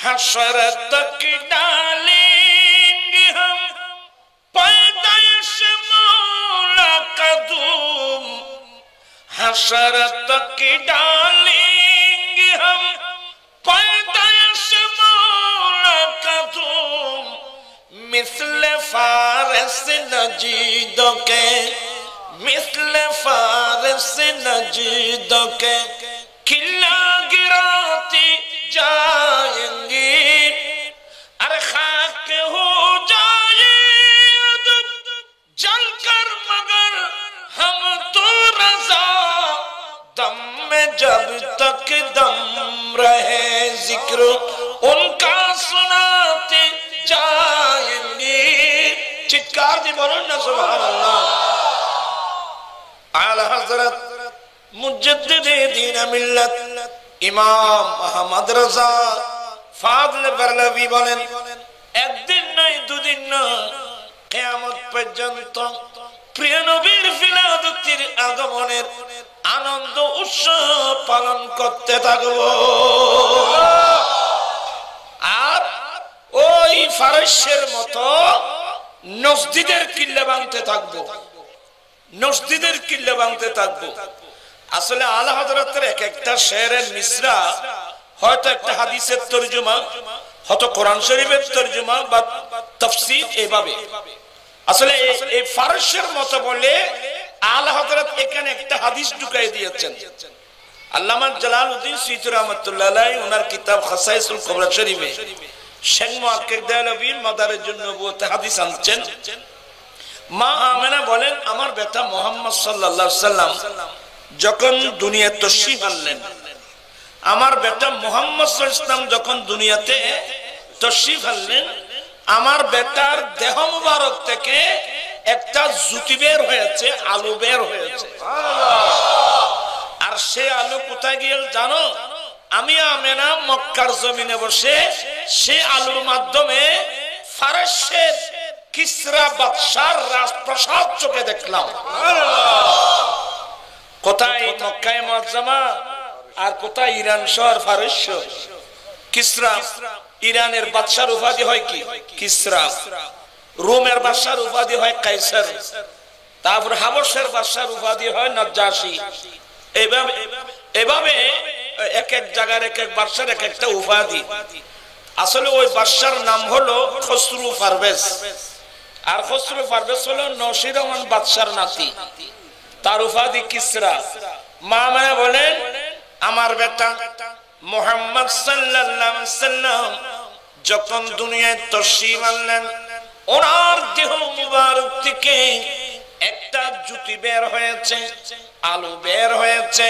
हशर तक डालेंगे हम पैदाइश मौला का धूम, हशर तक डालेंगे हम पैदाइश मौला का धूम, मिस्ल फारस नजीदों के, मिस्ल फारस नजीदों के किला गिराती जाएंगे, अरे खाक हो जाए जलकर मगर हम तो रज़ा, दम में जब तक दम रहे जिक्र उनका सुनाते जाएंगे। चित्कार दी बोलो ना सुभान अल्लाह। आला हज़रत मुजद्दिद दीन मिल्लत इमाम अहमद रज़ा फाज़ल बरलवी बोलेन, একদিন নাই দুদিন না কিয়ামত পর্যন্ত প্রিয় নবীর ফিলাদতির আগমনের আনন্দ উৎসব পালন করতে থাকব। আর ওই ফারসের মতো মসজিদের কিল্লা ভাঙতে থাকব, মসজিদের কিল্লা ভাঙতে থাকব। আসলে আলা হযরতের এক একটা শেরের মিসরা হয়তো একটা হাদিসের তরজমা, হয়তো কোরআন শরীফের তরজমা বা তাফসীর, এভাবে আসলে এই ফারসের মতো বলে আলা হযরত এখানে একটা হাদিস ঢুকাই দিয়েছেন। আল্লামা জালালউদ্দিন সূয়ুতী রাহমাতুল্লাহ আলাইহি ওনার কিতাব খাসাইসুল কুবরা শরীফে শেখ মুহাক্কিক দেহলভী মাদারিজুন নবুওয়াতে হাদিস আনছেন। মা আমেনা বলেন, আমার বেটা মুহাম্মদ সাল্লাল্লাহু আলাইহি সাল্লাম যখন দুনিয়া তশরীফ আনলেন, আমার বেটা মুহাম্মদ সাল্লাল্লাহু আলাইহি সাল্লাম যখন দুনিয়াতে তশরীফ আনলেন, আমার বেটার দেহ মুবারক থেকে একটা জুতি বের হয়েছে, আলো বের হয়েছে। আর সে আলো কোথায় গিয়ে জানো? আমি আমেনা মক্কার জমিনে বসে সে আলোর মাধ্যমে ফারসের কিসরা বাদশার রাজপ্রাসাদ চোখে দেখলাম। কোথায়? মক্কায়ে মুআজ্জামা, আর কোথায়? ইরান শহর ফারস। কিসরা ইরানের বাদশার উপাধি হয় কি? কিসরা। রোমের বাদশার উপাধি হয় কাইসার। তারপর হাবশের বাদশার উপাধি হয় নাজ্জাশী। এইভাবে এভাবে এক এক জায়গার এক এক বাদশার এক একটা উপাধি। আসলে ওই বাদশার নাম হলো খসরু পারভেজ। আর খসরু পারভেজ হলো নসিরমান বাদশার নাতি, তার উপাধি কিসরা। মা মায়া বলেন, আমার বেটা মুহাম্মদ সাল্লাল্লাহু আলাইহি সাল্লাম যখন দুনিয়ায় তশরীফ আনলেন, ওনার দেহ মুবারক থেকে একটা জ্যোতি বের হয়েছে, আলো বের হয়েছে।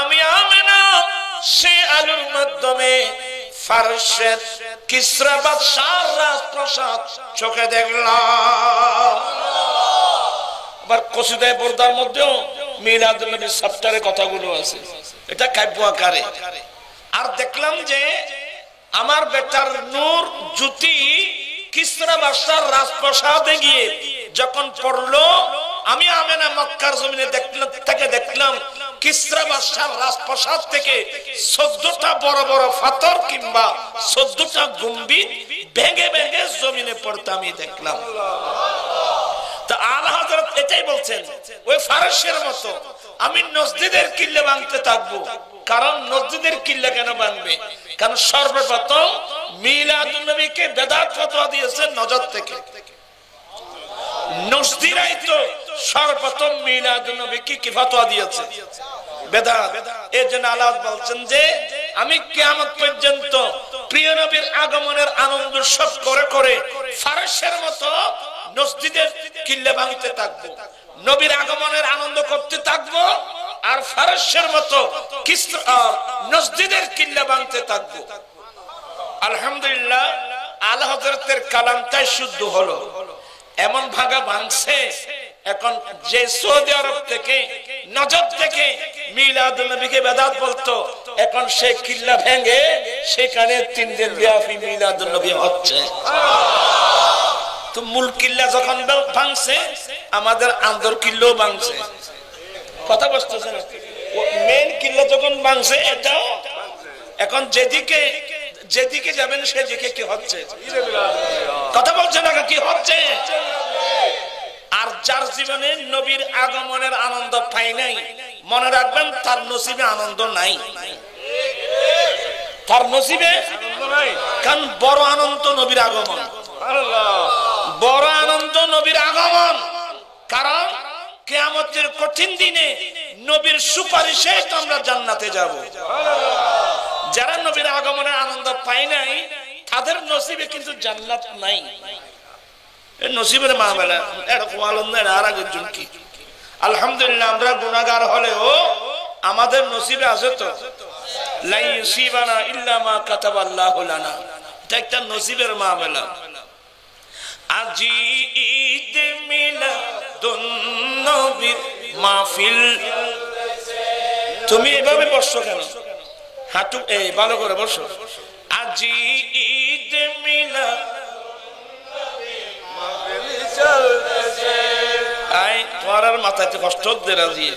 আমি আমেনা সে আলোর মাধ্যমে ফারসের কিসরা বাদশার রাজপ্রাসাদ চোখে দেখলাম। আবার কসিদায়ে বুরদার মধ্যেও মিলাদুন নবীর চ্যাপ্টারে কথাগুলো আছে, এটা কাব্য আকারে। আর দেখলাম যে আমার বেটার নূর জ্যোতি কিসরা বাদশার রাজপ্রাসাদে গিয়ে যখন পড়লো, আমি আমেনা মক্কার জমিনে দেখলাম কিসরা বাদশার রাজপ্রাসাদ থেকে 14টা বড় বড় পাথর কিংবা 14টা গম্বুজ ভেঙে ভেঙে জমিনে পড়তে আমি দেখলাম। তা আলা হযরত এটাই বলছেন, ওই ফারসের মতো আমি মসজিদের কিল্লা ভাঙতে থাকবো। কারণ মসজিদের কিল্লা কেন ভাঙবে? কারণ সর্বপ্রথম মিলাদুন নবীকে বেদাত ফতোয়া দিয়েছেন নজর থেকে। নজদিরাই তো সর্বপ্রথম মিলাদুন নবীকে কি ফতোয়া দিয়েছে? বেদাত। এই জন্য আল্লাহ বলছেন যে আমি কিয়ামত পর্যন্ত প্রিয় নবীর আগমনের আনন্দ উৎসব করে করে ফারসের মতো মসজিদের কিল্লা ভাঙতে থাকবো, নবীর আগমনের আনন্দ করতে থাকবো, আর ফারসের মতো মসজিদের কিল্লা ভাঙতে থাকবো। আলহামদুলিল্লাহ, আলা হযরতের কালামটাই শুদ্ধ হলো। এমন ভাঙা ভাঙছে, এখন যে সৌদি আরব থেকে নজর থেকে মিলাদুন নবীকে বেদাত বলতো, এখন সে কিল্লা ভেঙে সেখানে 3 দিন ব্যাপী মিলাদুন নবী হচ্ছে। তো মূল কিল্লা যখন ভাঙছে, আমাদের আন্দর কিল্লাও ভাঙছে। কথা বুঝতেছেন? মেইন কিল্লা যখন ভাঙছে, এটাও এখন যেদিকে যেদিকে যাবেন সেদিকে কি হচ্ছে? কথা বলছে না, কি হচ্ছে? আর যার জীবনে নবীর আগমনের আনন্দ পাই নাই, মনে রাখবেন তার নসিবে আনন্দ নাই, তার নসিবে কারণ বড় আনন্দ নবীর আগমন, বড় আনন্দ নবীর আগমন। কারণ কিয়ামতের কঠিন দিনে নবীর সুপারিশে আমরা জান্নাতে যাব। যারা নবীর আগমনের আনন্দ পায় নাই তাদের নসিবে কিন্তু জান্নাত নাই। নসিবের মামলা এরকম আনন্দ আর আগের জন কি। আলহামদুলিল্লাহ আমরা গুনাহগার হলেও আমাদের নসিবে আছে তো লা ইউসিবানা ইল্লা মা কাতাবাল্লাহু লানা, এটা একটা নসিবের মামলা। আজি ঈদ মিলাদুন নবীর মাহফিল। তুমি এভাবে বসছো কেন? হাঁটু এই ভালো করে বসো। আজি ঈদ আই তোমার আর মাথাতে কষ্ট দে রাজি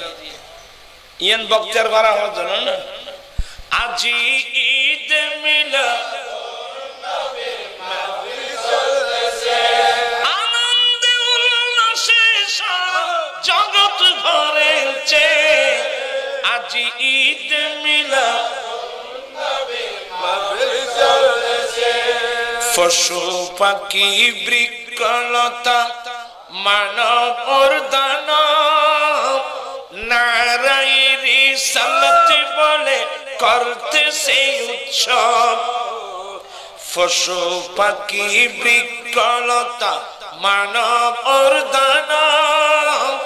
ইয়ান বক্তার বাড়া হওয়ার জন্য না। আজি ঈদ মিলা আনন্দে উল্লাসে জগৎ ভরেছে। আজি ঈদ মিলা পশু পাখি বৃক্ষলতা মানব দানব নারায়ে রিসালাত বলে করতে সেই উৎসব। পশু পাখি বৃক্ষলতা মানব দানব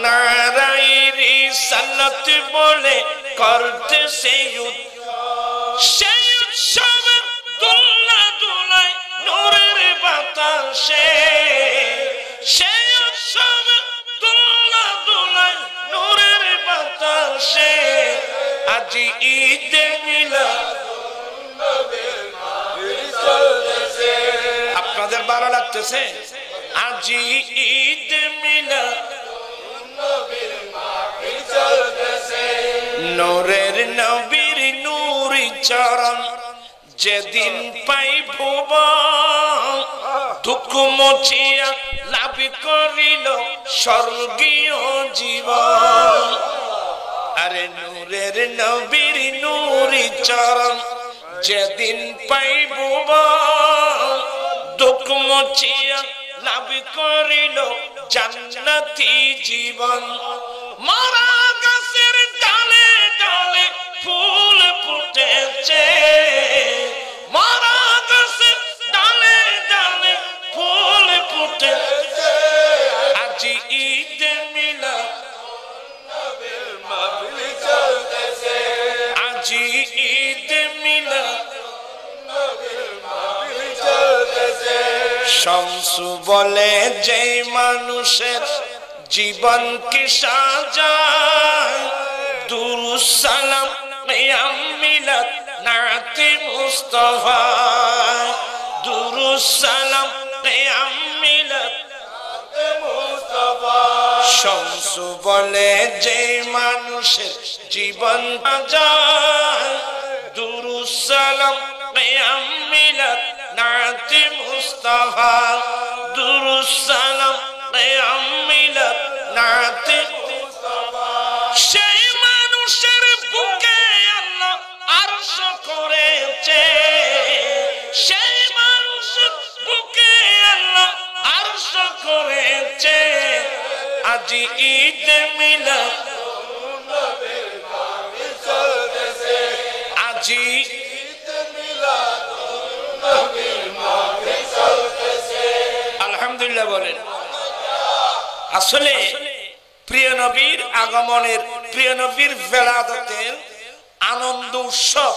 নারায়ে রিসালাত বলে করতে সেই উৎসব। দোলা দোলায় নূরের বাতাসে, সেই উৎসব দোলা দোলায় নূরের বাতাসে। আজি ঈদ মিলাদ আপনাদের ভালো লাগতেছে? আজি ঈদ মিলাদ নূরের নবীর নূরি চরণ যেদিন পাইব দুঃখ মুছিয়া লাভ করিল স্বর্গীয় জীবন। আরে নূরের নবীর নূরি চরণ যেদিন পাইব দুঃখ মুছিয়া লাভ করিল জান্নাতি জীবন। মরা গাছের ডালে ডালে ফুল ফুটেছে, মরা গাছের ডালে ডালে ফুল ফুটেছে। আজি ঈদ মিলাদ আজি ঈদ মিলাদ শামসু বলে যে মানুষের জীবন কি সাজায় দুরূদ সালাম কিয়াম মিলাদ নাতে মুস্তাফা। দুরূদ সালাম কিয়াম মিলাদ নাতে মুস্তাফা। শামসু বলে যে মানুষের জীবন সাজায় দুরূদ সালাম কিয়াম মিলাদ নাতে মুস্তাফা। দুরূদ সালাম কিয়াম মিলাদ নাতে মুস্তাফা। সেই মানুষের বুকে আল্লাহ আরশ করেছে, সেই মানুষের বুকে আল্লাহ আরশ করেছে। আজি ঈদ মিলাদ আজি ঈদ মিলাদ আলহামদুলিল্লাহ বলেন। আসলে প্রিয় নবীর আগমনের, প্রিয় নবীর বেলাদতের আনন্দ উৎসব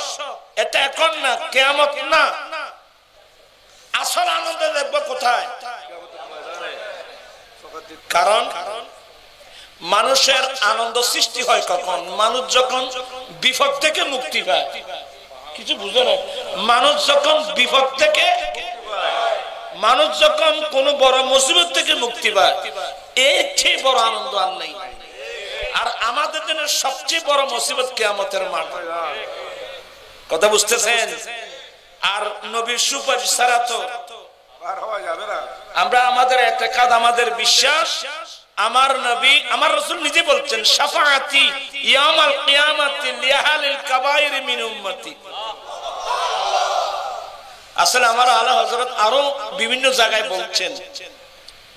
এটা এখন না, কিয়ামত না। আসল আনন্দ দেখবো কোথায়? কারণ মানুষের আনন্দ সৃষ্টি হয় কখন? মানুষ যখন বিপদ থেকে মুক্তি পায়। কিছু বুঝো না? মানুষ যখন বিপদ থেকে, মানুষ যখন কোন বড় মুসিবত থেকে মুক্তি পায়, এর চেয়ে বড় আনন্দ আর নেই। আর আমাদের জন্য সবচেয়ে বড় মুসিবত কিয়ামতের মাঠ। কথা বুঝতেছেন? আর নবীর সুপারিশ ছাড়া তো আমরা আমাদের ইতিকাদ, আমাদের বিশ্বাস, আমার নবী আমার রাসূল নিজে বলছেন শাফাআতি ইয়াউমাল কিয়ামাতি লিআহলিল কাবাইর মিন উম্মতি। আসলে আমার আলা হযরত আরো বিভিন্ন জায়গায় বলছেন,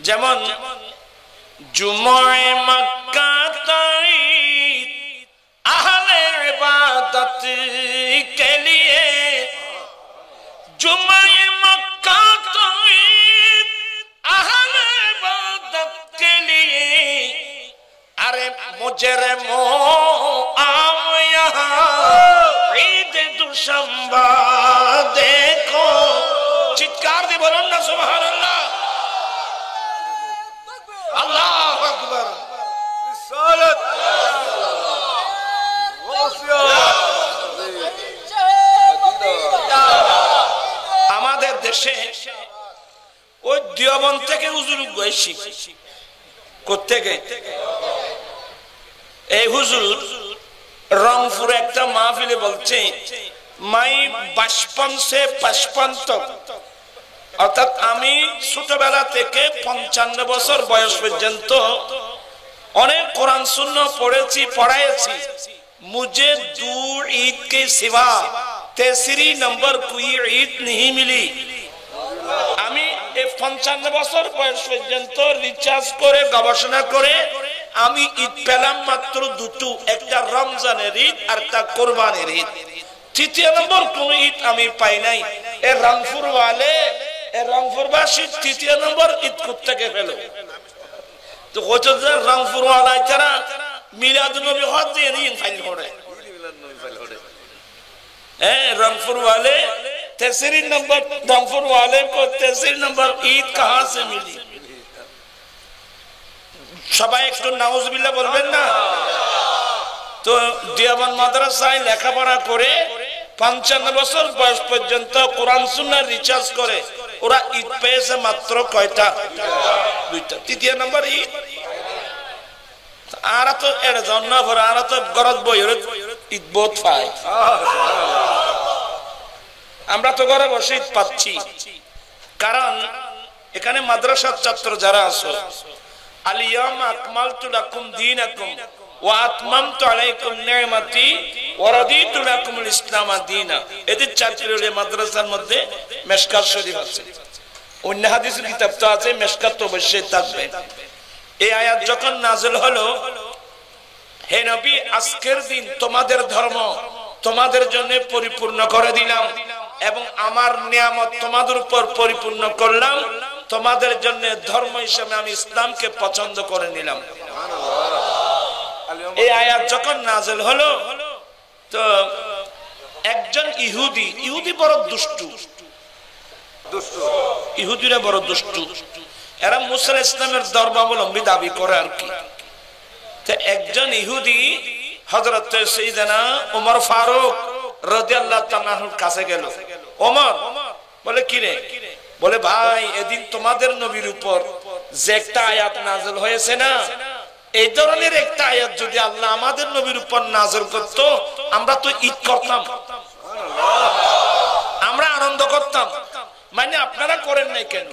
যেমন জুমায়ে মক্কা তাই আহলে ইবাদত কে লিয়ে, জুমায়ে মক্কা তাই আহলে ইবাদত কে লিয়ে, अरे मुजरिमो आओ यहाँ ईद दुशंबा देखो, चित्कार दे बोलो ना सुभान अल्लाह, अल्लाह अकबर, रिसालत আমাদের দেশে ওই দেওবন্দ থেকে হুজুর গৈছি কোত্থেকে, এই হুজুর রংপুর একটা মাহফিলে বলছে মাই 52 से 55 तक, অর্থাৎ আমি ছোটবেলা থেকে 55 বছর বয়স পর্যন্ত অনেক কোরআন সুন্নাহ পড়েছি, পড়াইছি। मुझे दूर ईद के सिवा तीसरी नंबर कोई ईद नहीं मिली। আমি এই 55 বছর বয়স পর্যন্ত রিসার্চ করে গবেষণা করে আমি ঈদ পেলাম মাত্র দুটো, একটা রমজানের ঈদ আর একটা কুরবানির ঈদ। তৃতীয় নম্বর কোন ঈদ আমি পাই নাই। এই রংপুরবাসী তৃতীয় নম্বর ঈদ কোত্থেকে পেল? তো হচ্ছে রংপুর ওয়ালাই তারা মিলাদুন নবী হজ দিয়ে নিয়ে ফাইল করে, रंगपुर वाले तीसरी नंबर, रंगपुर वाले को तीसरी नंबर ईद कहां से मिली? সবাই একটু নাউজুবিল্লাহ বলবেন না? তো দেওবন্দ মাদ্রাসায় লেখাপড়া করে 55 বছর বয়স পর্যন্ত কোরআন সুন্নাহ রিসার্চ করে ওরা ঈদ পেয়েছে মাত্র কয়টা? দুইটা। তৃতীয় নম্বর ঈদ আর তো এর জন্য ভরা আর তো গরজ বইরে ঈদ বোধ পায়। আমরা তো ঘরে বসে ঈদ পাচ্ছি, কারণ এখানে মাদ্রাসার ছাত্র যারা আছে, আল ইয়াউমা আকমালতু লাকুম দীনাকুম ওয়া আতমামতু আলাইকুম নি'মাতি ওয়া রাদিতু লাকুমুল ইসলাম দীনা, এদের ছাত্রদের মাদ্রাসার মধ্যে মিশকাত শরীফ আছে, অন্য হাদিসের কিতাব তো আছে, মিশকাত তো অবশ্যই থাকবে। এই আয়াত যখন নাযিল হলো, হে নবী আজকের দিন তোমাদের ধর্ম তোমাদের জন্য পরিপূর্ণ করে দিলাম এবং আমার নিয়ামত তোমাদের উপর পরিপূর্ণ করলাম, তোমাদের জন্য ধর্ম হিসেবে আমি ইসলামকে পছন্দ করে নিলাম। এই আয়াত যখন নাযিল হলো, তো একজন ইহুদি বড় দুষ্টু, ইহুদিরা বড় দুষ্টু, এরা মুসা ইসলামের ধর্মাবলম্বী দাবি করে আর কি। তো একজন ইহুদি হযরত সাইয়েদনা ওমর ফারুক রাদিয়াল্লাহু তাআলার কাছে গেল। ওমর বলে কি রে? বলে ভাই এদিন তোমাদের নবীর উপর যে একটা আয়াত নাযিল হয়েছে না, এই ধরনের একটা আয়াত যদি আল্লাহ আমাদের নবীর উপর নাযিল করত, আমরা তো ঈদ করতাম, আমরা আনন্দ করতাম, মানে আপনারা করেন নাই কেন?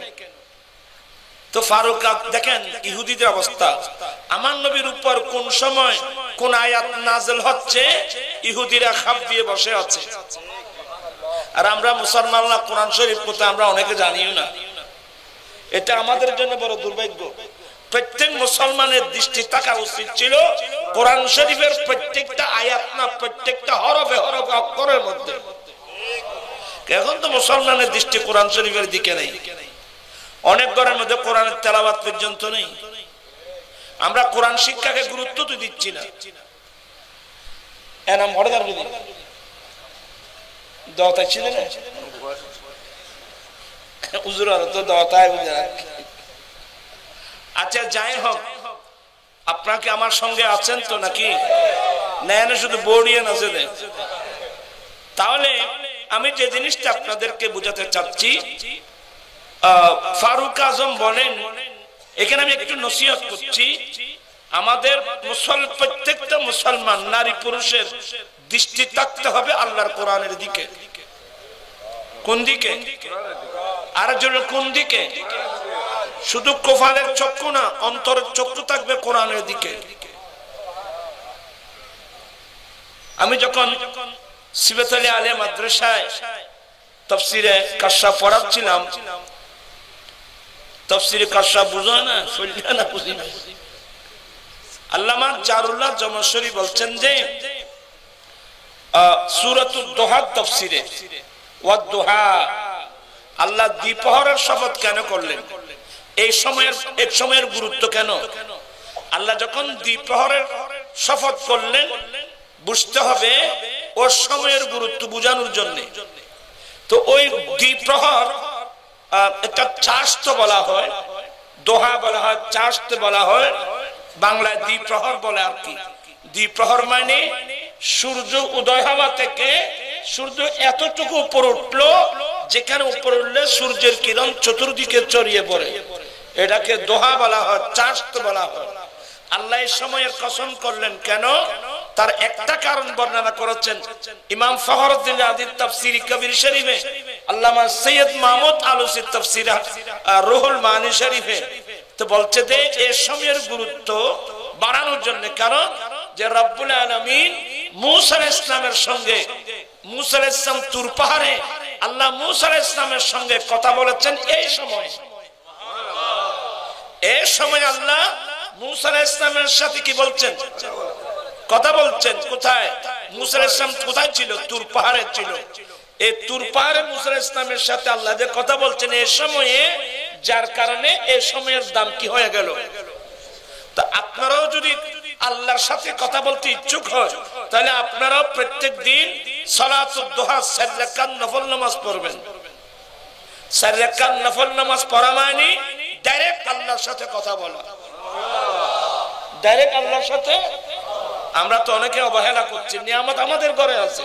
তো ফারুক দেখেন ইহুদিদের অবস্থা, আমার নবীর উপর কোন সময় কোন আয়াত নাযিল হচ্ছে ইহুদিরা খাপ দিয়ে বসে আছে, আর আমরা মুসলমানরা কোরআন শরীফ পড়তে আমরা অনেকে জানিও না। এটা আমাদের জন্য বড় দুর্ভাগ্য। প্রত্যেক মুসলমানের দৃষ্টি থাকা উচিত ছিল কোরআন শরীফের প্রত্যেকটা আয়াত না, প্রত্যেকটা হরফে হরফে অক্ষরের মধ্যে। এখন তো মুসলমানের দৃষ্টি কোরআন শরীফের দিকে নেই, অনেক ঘরের মধ্যে কোরআনের তেলাওয়াত পর্যন্ত নেই। আমরা কোরআন শিক্ষাকে গুরুত্ব তো দিচ্ছি না। এনাম হরদার বুঝি দওয়াতাই ছিল না, হুজুর তো দওয়াতাই বুঝে। আচ্ছা যাই হোক, আপনারা কি আমার সঙ্গে আছেন তো নাকি? না শুধু বোর্ডিয়ান আছে? তাহলে আমি যে জিনিসটা আপনাদেরকে বোঝাতে চাচ্ছি, ফারুক আজম বলেন, এখানে আমি একটু নসিহত করছি, আমাদের প্রত্যেকটা মুসলমান নারী পুরুষের দৃষ্টি থাকতে হবে আল্লাহর কোরআনের দিকে। কোন দিকে? আর জন্য কোন দিকে? শুধু কপালের চক্ষু না, অন্তরের চক্ষু থাকবে কোরআনের দিকে। আমি যখন সিবেত আলী আলিয়া মাদ্রাসায় তাফসিরে কাশফ পড়াচ্ছিলাম, তাফসিরে কাশফ বুঝো না, শুনলে না, বুঝি না। আল্লামা জারুল্লাহ জমশরী বলছেন যে সূরাতুদ দুহা তাফসিরে ওয়াদ দুহা, আল্লাহ দ্বিপ্রহরের শপথ কেন করলেন? এই সময়ের এক সময়ের গুরুত্ব কেন? আল্লাহ যখন দ্বিপ্রহরের শপথ করলেন, বুঝতে হবে ওর সময়ের গুরুত্ব বোঝানোর জন্য। তো ওই দ্বিপ্রহর একটা চাষত বলা হয়, দোহা বলা হয়, চাষত বলা হয়, বাংলায় দ্বিপ্রহর বলে আর কি। দ্বিপ্রহর মানে সূর্য উদয় হওয়া থেকে সূর্য এতটুকু উপর উঠলো, যেখানে উপর উঠলে সূর্যের কিরণ চতুর্দিকে ছড়িয়ে পড়ে, এটাকে দোহা বলা হয়, চাষত বলা হয়। আল্লাহ এই সময়ের কসম করলেন কেন? তার একটা কারণ বর্ণনা করেছেন ইমাম ফখরুদ্দিন রাজির তাফসীর কবির শরীফে, আল্লামা সৈয়দ মাহমুদ আলুসির তাফসীর রুহুল মানি শরীফে। তো বলছে যে এই সময়ের গুরুত্ব বাড়ানোর জন্য, কারণ যে রব্বুল আলামিন মূসা আলাইহিস সালামের সঙ্গে, মূসা আলাইহিস সালাম তুর পাহাড়ে আল্লাহ মূসা আলাইহিস সালামের সঙ্গে কথা বলেছেন এই সময়। এই সময় আল্লাহ মূসা আলাইহিস সালামের সাথে কি বলছেন? কথা বলছেন। কোথায়? মূসা আলাইহিস সালাম কোথায় ছিল? তুর পাহাড়ে ছিল। এই তুর পাহাড়ে মূসা আলাইহিস সালামের সাথে আল্লাহ যে কথা বলছেন এই সময়ে, যার কারণে এই সময়ের দাম কি হয়ে গেল। তা আপনারাও যদি আল্লাহর সাথে কথা বলতে ইচ্ছুক হয়, তাহলে আপনারাও প্রত্যেক দিন সালাতুদ দুহা 4 রাকাত নফল নামাজ পড়বেন। 4 রাকাত নফল নামাজ পড়া মানে ডাইরেক্ট আল্লাহর সাথে কথা বলা, ডাইরেক্ট আল্লাহর সাথে। আমরা তো অনেকে অবহেলা করছি, নিয়ামত আমাদের ঘরে আছে।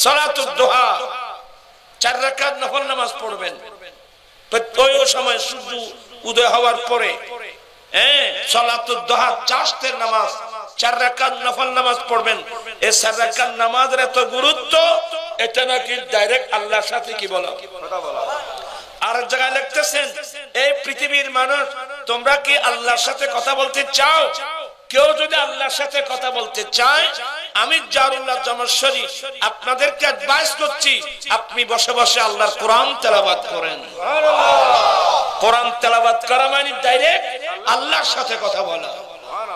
সালাতুদ দুহা 4 রাকাত নফল নামাজ পড়বেন ওই সময় সূর্য উদয় হওয়ার পরে। সালাতুদ দুহা চাষতের নামাজ 4 রাকাত নফল নামাজ পড়বেন। এই 4 রাকাত নামাজের এত গুরুত্ব, এটা নাকি ডাইরেক্ট আল্লাহর সাথে কি বলা, কথা বলা। আর এক জায়গায় লিখতেছেন, এই পৃথিবীর মানুষ, তোমরা কি আল্লাহর সাথে কথা বলতে চাও? কেউ যদি আল্লাহর সাথে কথা বলতে চায়, আমি জারুল্লাহ জমশরী আপনাদেরকে অ্যাডভাইস করছি, আপনি বসে বসে আল্লাহর কোরআন তেলাওয়াত করেন। কোরআন তেলাওয়াত করা মানে ডাইরেক্ট আল্লাহর সাথে কথা বলা।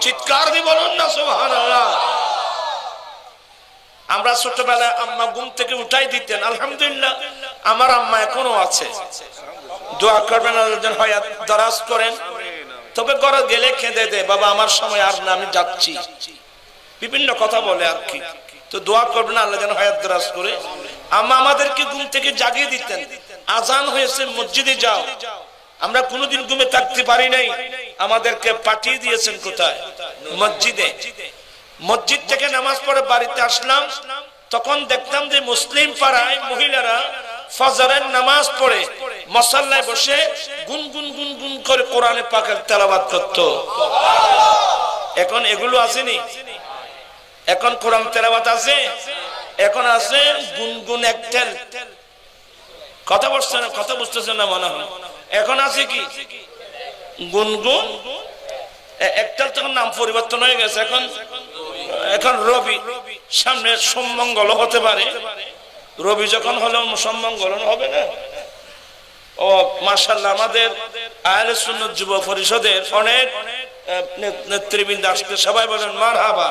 চিৎকার দিয়ে বলুন না সুবহানাল্লাহ। আমরা ছোটবেলায় আম্মা ঘুম থেকে উঠাই দিতেন, আলহামদুলিল্লাহ আমার আম্মা এখনো আছে। দোয়া করবেন আল্লাহ যেন হায়াত দারাজ করেন। তবে ঘরে গেলে কেঁদে দে, বাবা আমার সময় আর না, আমি যাচ্ছি, বিভিন্ন কথা বলে আর কি। তো দোয়া করবেন আল্লাহ যেন হায়াত দারাজ করে। আম্মা আমাদেরকে ঘুম থেকে জাগিয়ে দিতেন, আজান হয়েছে মসজিদে যাও। আমরা কোনোদিন ঘুমে থাকতে পারি নাই, আমাদেরকে পাঠিয়ে দিয়েছেন কোথায়? মসজিদে। মসজিদ থেকে নামাজ পড়ে বাড়িতে আসলাম, তখন দেখতাম যে মুসলিম পাড়ায় মহিলারা ফজরের নামাজ পড়ে মুসাল্লায় বসে গুনগুন গুনগুন করে কোরআনে পাকের তেলাওয়াত করত। এখন এগুলো আসেনি, এখন কোরআন তেলাওয়াত আছে, এখন আছে গুনগুন একটেল। কথা বলছেন, কথা বুঝতেছেন না মনে হয়। এখন আছে কি গুনগুন একটেল, তখন নাম পরিবর্তন হয়ে গেছে। এখন এখন রবি, সামনে সোমমঙ্গল হতে পারে। রবি যখন হলো সোমমঙ্গল হবে না। ও মাশাআল্লাহ, আমাদের আহলে সুন্নাত যুব পরিষদের অনেক নেতৃবৃন্দ আসছে, সবাই বলেন মারহাবা।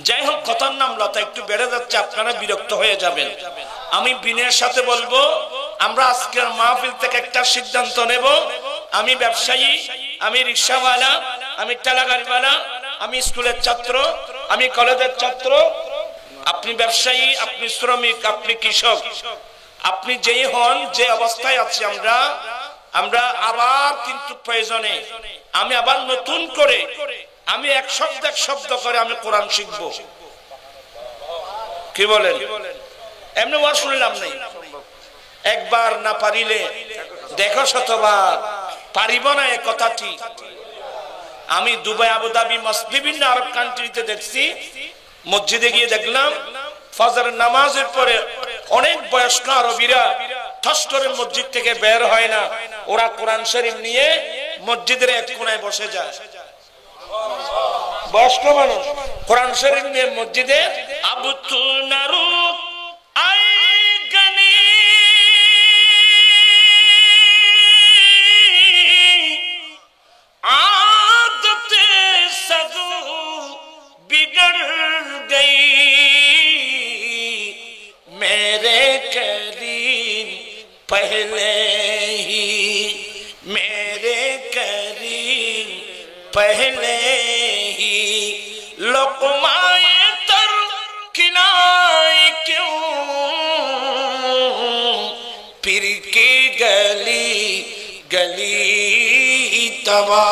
যাই হোক, কথার নাম লতা একটু বেড়ে যাচ্ছে, আপনারা বিরক্ত হয়ে যাবেন। আমি বিনয়ের সাথে বলবো, আমরা আজকের মাহফিল থেকে একটা সিদ্ধান্ত নেব। আমি ব্যবসায়ী, আমি রিকশাওয়ালা, আমি ঠেলাগাড়িওয়ালা, আমি স্কুলের ছাত্র, আমি কলেজের ছাত্র, আপনি ব্যবসায়ী, আপনি শ্রমিক, আপনি কৃষক, আপনি যেই হন, যে অবস্থায় আছি আমরা আবার কিন্তু প্রয়োজনে আমি আবার নতুন করে আমি এক শব্দ করে আমি কোরআন শিখবো। কি বলেন? এমনি ওয়াজ শুনলাম নাই, একবার না পারিলে দেখো শতবার, পারিব না এ কথাটি। আমি দুবাই, আবুধাবি, বিভিন্ন আরব কান্ট্রিতে দেখছি, মসজিদে গিয়ে দেখলাম ফজরের নামাজের পরে অনেক বয়স্ক আরবীরা ঠস করে মসজিদ থেকে বের হয় না, ওরা কোরআন শরীফ নিয়ে মসজিদের এক কোণায় বসে যায়। বয়স্ক মানুষ কোরআন শরীফ নিয়ে মসজিদে আবুতু নারু আই গনি आदते सदू बिगड़ गई मेरे करीम पहले ही मेरे करीम पहले ही लुक़माए तर खिलाए क्यों फिर की गली गली तवा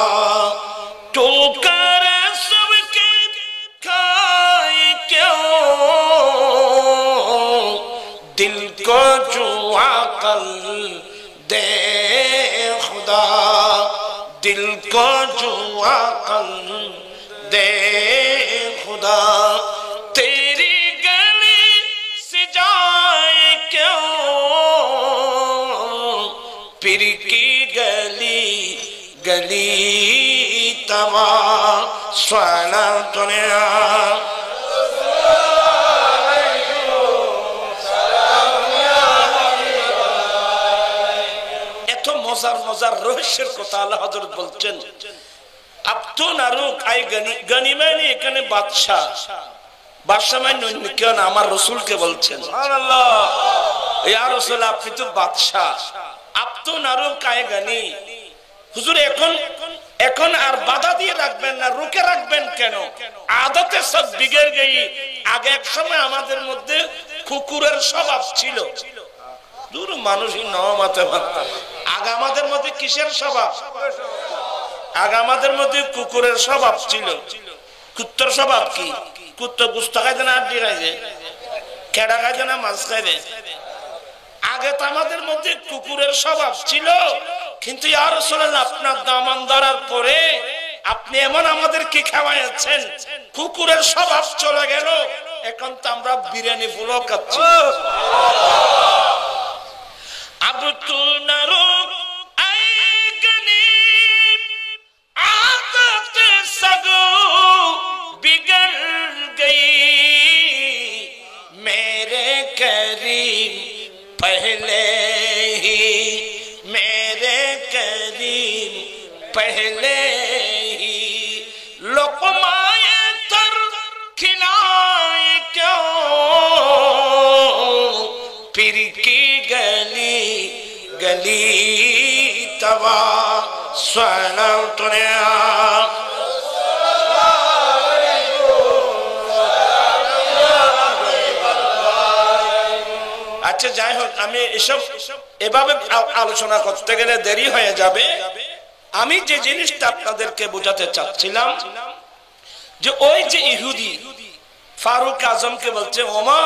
तो कर सबके खाए क्यों दिल को जो अक़ल दे खुदा दिल को जो अक़ल दे खुदा तेरी गली से जाए क्यों फिर की गली गली तवा स्वाला दुनिया এত মজার মজার রহস্যের কথা আল্লাহ হযরত বলছেন। আব্দু নারুক আই গনি, গনি মানে এখানে বাদশা, বাদশা মানে অন্য কেউ না, আমার রাসূলকে বলছেন সুবহানাল্লাহ। ইয়া রাসূল আপনি তো বাদশা, আব্দু নারুক আই গনি। হুজুর এখন আর বাধা দিয়ে রাখবেন না, রুকে রাখবেন কেন? আদতে সব বিগড় গই। আগে এক সময় আমাদের মধ্যে কুকুরের স্বভাব ছিল। দূর মানুষই নমাতে মারতে। আগে আমাদের মধ্যে কিসের স্বভাব? আগে আমাদের মধ্যে কুকুরের স্বভাব ছিল। কুত্তর স্বভাব কি? কুত্তা গুস্ত খাইতে না, আড্ডি খাইছে, কেডা খাইতে না, মাছ খাইবে। আগে তো আমাদের মধ্যে কুকুরের স্বভাব ছিল, কিন্তু ইয়া রাসূলুল্লাহ আপনার দামান ধরার পরে আপনি এমন আমাদেরকে খাওয়াচ্ছেন, কুকুরের স্বভাব চলে গেল। এখন তো আমরা বিরিয়ানি ফুলও খাচ্ছি। আবতু নারুক আই গনি आदत सगो बिगड़ गई मेरे करीम पहले ही मेरे करीम पहले ही लुक़माए तर खिलाए क्यों फिर की गली गली तवा स्वाला दुनिया। আচ্ছা যাই হোক, আমি এসব এভাবে আলোচনা করতে গেলে দেরি হয়ে যাবে। আমি যে জিনিসটা আপনাদেরকে বোঝাতে চাচ্ছিলাম যে ওই যে ইহুদি ফারুক আজমকে বলছে, ওমা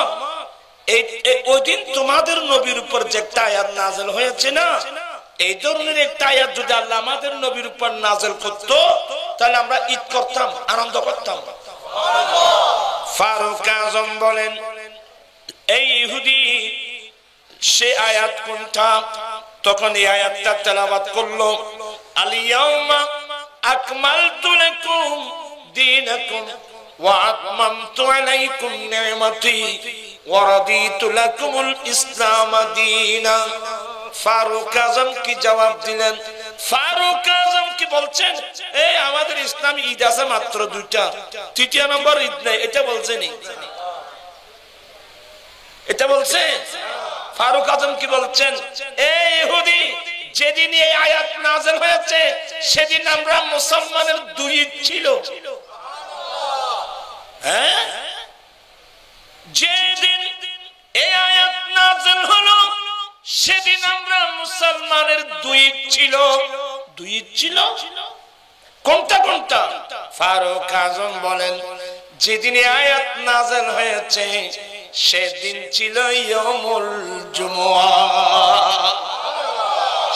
ওই দিন তোমাদের নবীর উপর যে একটা আয়াত নাযিল হয়েছে না, এই ধরনের একটা আয়াত যদি আল্লাহ আমাদের নবীর উপর নাযিল করত, তাহলে আমরা ঈদ করতাম, আনন্দ করতাম। ফারুক আজম বলেন, এই ইহুদি সে আয়াত কোনটা? তখন এই আয়াতটা তেলাওয়াত করলো, আল-ইয়াওমা আকমালতু লাকুম দীনাকুম ওয়া আতমামতু আলাইকুম নি'মাতি ওয়া রাদিতু লাকুমুল ইসলাম দীনা। ফারুক আজম কি জবাব দিলেন? ফারুক আজম কি বলছেন? এই আমাদের ইসলাম ঈদ আছে মাত্র দুইটা, তৃতীয় নম্বর ঈদ নাই, এটা বলছেনি? এটা বলছে? ফারুক আজম কি বলছেন? এই ইহুদি, যেদিন এই আয়াত নাযিল হয়েছে সেদিন আমরা মুসলমানের দুই ঈদ ছিল। হ্যাঁ, যেদিন এই আয়াত নাযিল হলো সেদিন আমরা মুসলমানের দুই ঈদ ছিল। দুই ঈদ ছিল? কোনটা কোনটা? ফারুক আজম বলেন, যেদিন আয়াত নাযিল হয়েছে সেদিন ছিল ইয়ামুল জুমআ,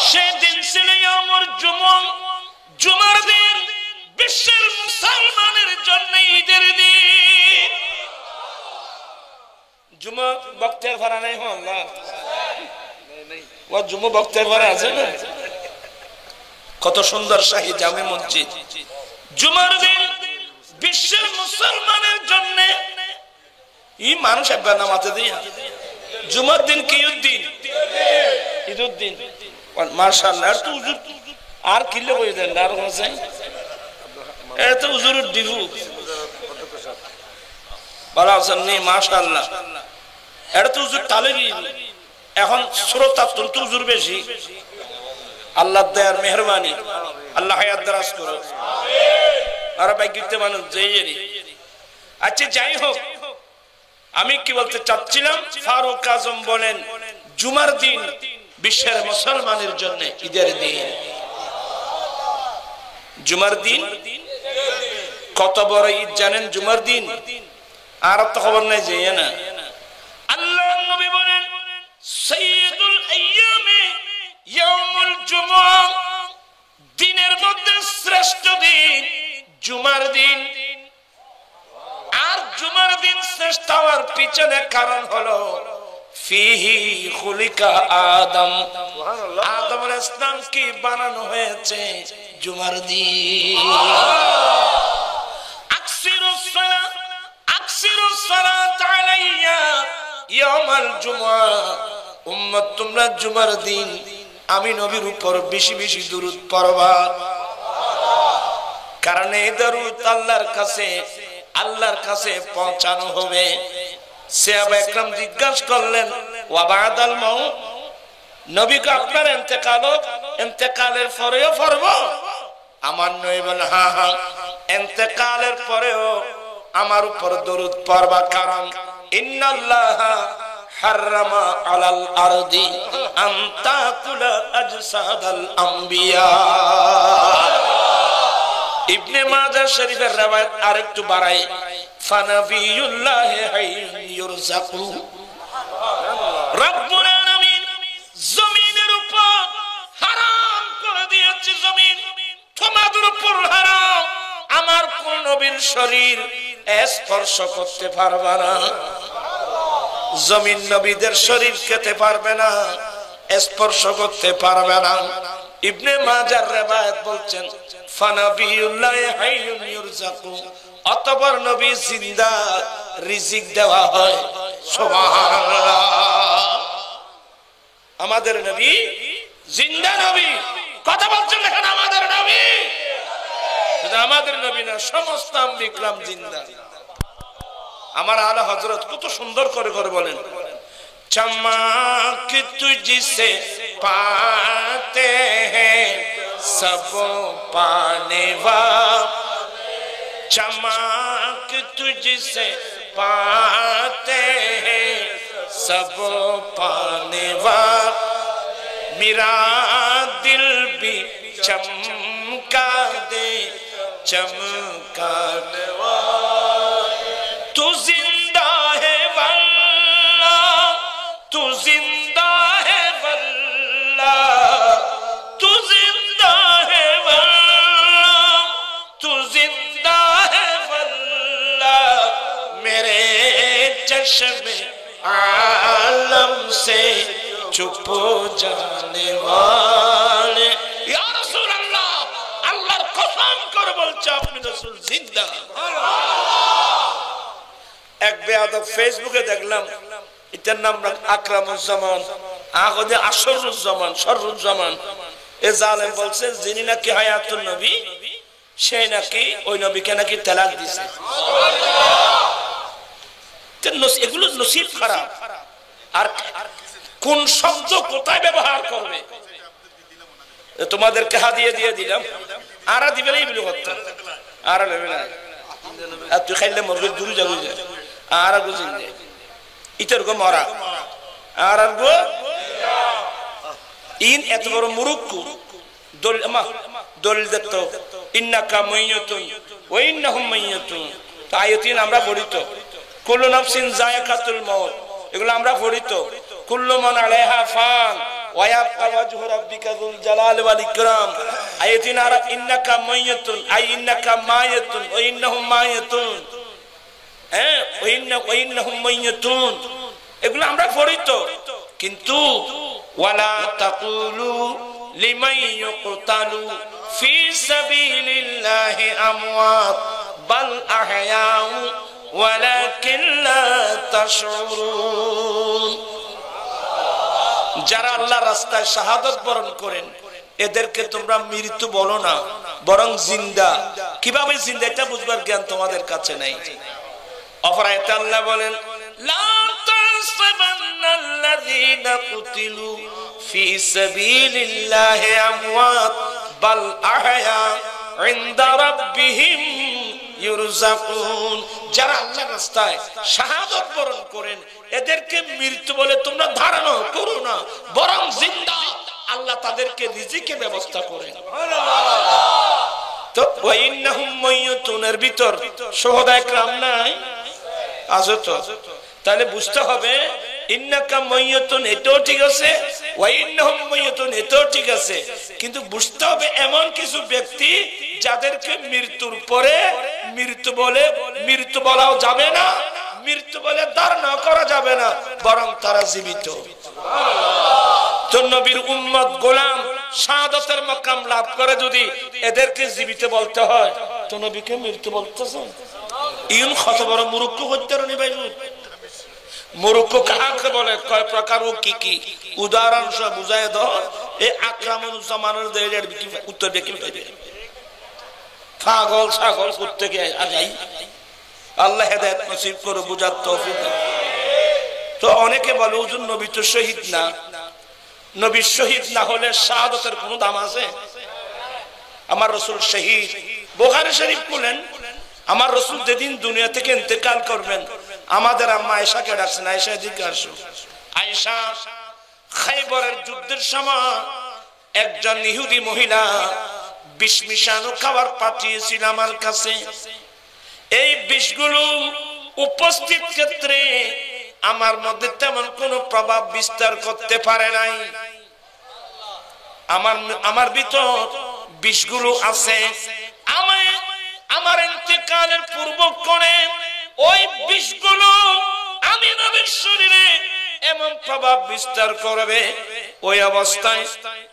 সেদিন ছিল ইয়ামুল জুমআ, জুমার দিন, বিশ্বের মুসলমানের জন্য ঈদের দিন। জুমা বক্তের ভাড়া নাই হন না ও জুমা বক্তের ভাড়া আছে না কত সুন্দর শাহী জামে মসজিদ জুমার দিন বিশ্বের মুসলমানের জন্য এই মানুষ একবার নামাতে দিয়া জুমার দিন কি উদ্দিন ঈদুদ্দিন মাশাআল্লাহ তো হুজুর আর কিলে কই দেন আর আছে এত হুজুরের দিবু ভালো আছেন নি মাশাআল্লাহ এটা তো হুজুর তালেবি এখন শ্রোতা তো হুজুর বেশি আল্লাহ দয়ার মেহেরবানি আল্লাহ হায়াত দারাজ করো আমিন আর ভাই গিতে মানুষ যেইরি আচ্ছা যাই হোক আমি কি বলতে চাচ্ছিলাম ফারুক আজম বলেন জুমার দিন বিশ্বের মুসলমানের জন্য ঈদের দিন জুমার দিন কত বড় ঈদ জানেন জুমার দিন আর তো খবর নাই যে না আল্লাহর নবী বলেন সাইয়্যিদুল আইয়ামে ইয়াউমুল জুমআ দিনের মধ্যে শ্রেষ্ঠ দিন জুমার দিন আর জুমার দিন শ্রেষ্ঠ হওয়ার পিছনে কারণ হলো ফিহি খুলিকা আদম আদম আলাইহিস সালাম কি বানানো হয়েছে জুমার দিন আকসিরুস সালাত আলাইয়া ইয়াউমাল জুমআ উম্মত তোমরা জুমার দিন আমি নবীর উপর বেশি বেশি দুরূদ পড়বা কারণ এই দরুদ আল্লাহর কাছে পৌঁছানো হবে সাহাবা একরাম জিজ্ঞাসা করলেন ওয়া বাদাল মাউত নবী কে আপনার ইন্তেকালের পরেও পড়ব আমার নবী বলেন হ্যাঁ হ্যাঁ ইন্তেকালের পরেও আমার উপর দরুদ পড়বা কারণ ইন্নাল্লাহা হারামা আলাল আরদি আন তাকুলা আজসাদাল আম্বিয়া ইবনে মাজাহ শরীফের রওয়ায়াত আরেকটু বাড়াই ফানাবিয়ুল্লাহ হাইয়ুন ইউরযাকু রব্বুল আলামিন জমিনের উপর হারাম করে দিয়েছে জমিন তোমাদের উপর হারাম আমার কোন নবীর শরীর স্পর্শ করতে পারবে না জমিন নবীদের শরীর খেতে পারবে না স্পর্শ করতে পারবে না ইবনে মাজাহ রওয়ায়াত বলছেন ফানাবিয়ুল্লাহ হাইয়ুন ইউরযাকু অতঃপর নবী জিন্দা রিজিক দেওয়া হয় সুবহানাল্লাহ আমাদের নবী জিন্দা নবী কথা বলছেন দেখেন আমাদের নবী শুধু আমাদের নবী না সমস্ত আম্বিকরাম জিন্দা আমার আলা হযরত কত সুন্দর করে করে বলেন चमक तुझसे पाते हैं सब पाने वाले चमक तुझसे पाते हैं सब पाने वाले मेरा दिल भी चमका दे चमकाने वाले तू जिंदा है तू जिंदा है वल्लाह तू जिंदा है वल्लाह तू जिंदा है वल्लाह मेरे चश्मे आलम से चुप जाने वाले या रसूल अल्लाह अल्लाहर कसम করে বলছে আপনি রাসূল জিন্দা এক বেয়াদব ফেসবুকে দেখলাম এটার নাম আকরামুজ্জামান আখদে আসরুজ্জামান শররুজ্জামান এ জালেম বলছে যিনি নাকি হায়াতুন নবী সেই নাকি ওই নবীকে নাকি তালাক দিয়েছে সুবহানাল্লাহ এগুলো নসিব খারাপ আর কোন শব্দ কোথায় ব্যবহার করবে তোমাদেরকে হাদিয়া দিয়ে দিলাম আরা দিবেলাই বলি হত্যা আরা নেবে না আর তুই খাইলে মরবে দূরে যাবি আরা গুজিন দে ইতর গো মরা আর গো ইন এত বড় মুরুক্কু দলিল দত্ত ইন্নাকা মাইয়াতুন ওয়া ইন্নাহুম মাইয়াতুন আয়াতিন আমরা পড়িত কুল্লু নাফসিন যায়কাতুল মাউত এগুলো আমরা পড়িত কুল্লু মান আলাইহা ফান ওয়া ইয়াবকা ওয়াজহু রাব্বিকা যুল জালালি ওয়াল ইকরাম আয়াতিন আর ইন্নাকা মাইয়াতুন আই ইন্নাকা মায়াতুন ওয়া ইন্নাহুম মায়াতুন ওয়া ইন্নাহুম মাইয়াতুন এগুলো আমরা পড়ি তো, কিন্তু ওয়ালা তাকুলু লিমান ইউকতালু ফি সাবিলিল্লাহি আমওয়াত বাল আহয়াউ ওয়ালাকিন লা তাশউরুন। যারা আল্লাহর রাস্তায় শাহাদাত বরণ করেন এদেরকে তোমরা মৃত্যু বলো না, বরং জিন্দা। কিভাবে জিন্দা এটা বুঝবার জ্ঞান তোমাদের কাছে নাই। অপরায়তে আল্লাহ বলেন লা তাহসাবান্নাল্লাযীনা কুতিলু ফি সাবিলিল্লাহি আমওয়াত বাল আহয়া ইনদা রাব্বিহিম ইউরযাকুন। যারা আল্লাহর রাস্তায় শাহাদাত বরণ করেন এদেরকে মৃত্যু বলে তোমরা ধারণা করো না, বরং জিন্দা। আল্লাহ তাদেরকে রিজিকের ব্যবস্থা করেন। তো ওয়াইন্নাহুম মাইয়ুতুনের ভিতর শুহাদা একরাম নাই আছে তো, তাহলে বুঝতে হবে ইন্নাকা মাইয়ুতুন এটাও ঠিক আছে, ওয়াইন্নাহুম মাইয়ুতুন এটাও ঠিক আছে, কিন্তু বুঝতে হবে এমন কিছু ব্যক্তি যাদেরকে মৃত্যুর পরে মৃত্যু বলাও যাবে না, মৃত্যু বলে ধারণা করা যাবে না, বরং তারা জীবিত। তো নবীর উম্মত গোলাম শাহাদাতের মাকাম লাভ করে যদি এদেরকে জীবিত বলতে হয় তো নবীকে মৃত্যু বলতেছেন। ইন কত বড় মূর্খ হতে রনি ভাই। মূর্খ কাকে বলে, কয় প্রকার ও কি কি উদাহরণ সব বুঝাই দাও। এই আকরামুজ্জামানের দেয়ের উত্তর দেখি পাগল ছাগল করতে গিয়ে যাই। আল্লাহ হেদায়েত নসিব করে বুঝার তৌফিক দাও। তো অনেকে বলে হুজুর নবী তো শহীদ না, নবী শহীদ না হলে শাহাদাতের কোনো দাম আছে? আমার রাসূল শহীদ। বুখারী শরীফ বলেন আমার রাসূল যেদিন দুনিয়া থেকে ইন্তেকাল করবেন আমাদের আম্মা আয়েশাকে ডাকছেন, আয়েশা এদিকে আসো। আয়েশা, খাইবরের যুদ্ধের সময় একজন ইহুদি মহিলা বিষ মিশানো খাবার পাঠিয়েছিল আমার কাছে। এই বিষগুলো উপস্থিত ক্ষেত্রে আমার মধ্যে তেমন কোন প্রভাব বিস্তার করতে পারে নাই। আমার ভিতর বিষগুলো আছে। আমার ইন্তেকালের পূর্বক্ষণে ওই বিষগুলো আমি নবীর শরীরে এমন প্রভাব বিস্তার করবে, ওই অবস্থায়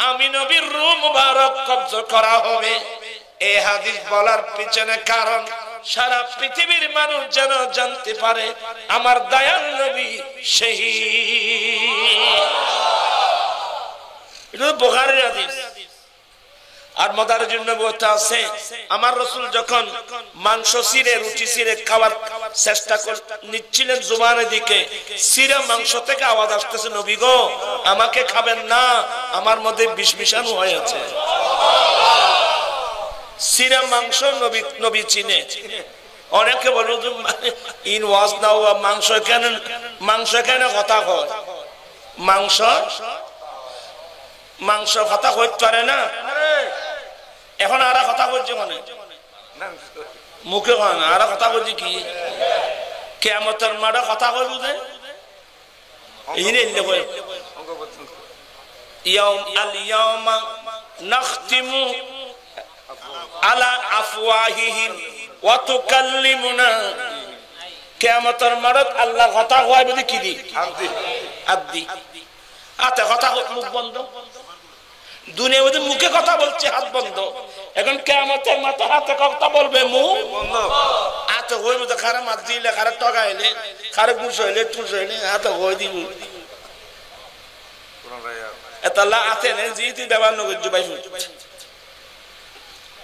আমি নবীর রূহ মুবারক কবজ করা হবে। এই হাদিস বলার পিছনে কারণ সারা পৃথিবীর মানুষ যেন জানতে পারে আমার দয়াল নবী শহীদ। এটা বুখারীর হাদিস। আর মাদারিজুন নবুওয়াতে আছে আমার রাসূল যখন মাংস ছিঁড়ে রুটি ছিঁড়ে খাওয়ার চেষ্টা নিচ্ছিলেন জুবানের দিকে, ছিঁড়ে মাংস থেকে আওয়াজ আসতেছে, নবী গো আমাকে খাবেন না, আমার মধ্যে বিষ মিশানো হয়েছে। ছিঁড়ে মাংস নবী চিনে। অনেকে বলে ইন ওয়াজ না মাংস কেন কথা কয়, মাংস কথা কইতে পারে না। এখন আর কথা বলছে মানে মুখে কয় না, আর কথা বলছি কি কিয়ামতের মাঠে কথা কই বুঝে ইয়াউমা নাখতিমু আলা আফওয়াহিহিম ওয়া তুকাল্লিমুনা। কিয়ামতের মাঠে আল্লাহ কথা কয় বুঝি কি দি আদি আতে কথা মুখ বন্ধ। দুনিয়া মধ্যে মুখে কথা বলছে হাত বন্ধ, এখন কিয়ামতের মাঠে হাতে কথা বলবে মুখ বন্ধ। হাতে হইব তো খারে মাত দিলে, খারে টগাইলে, খারে গুছ হইলে টুস হইলে হাতে হই দিব। এতাল্লাহ হাতে নেই জিতি ব্যবহার নগর পাইব।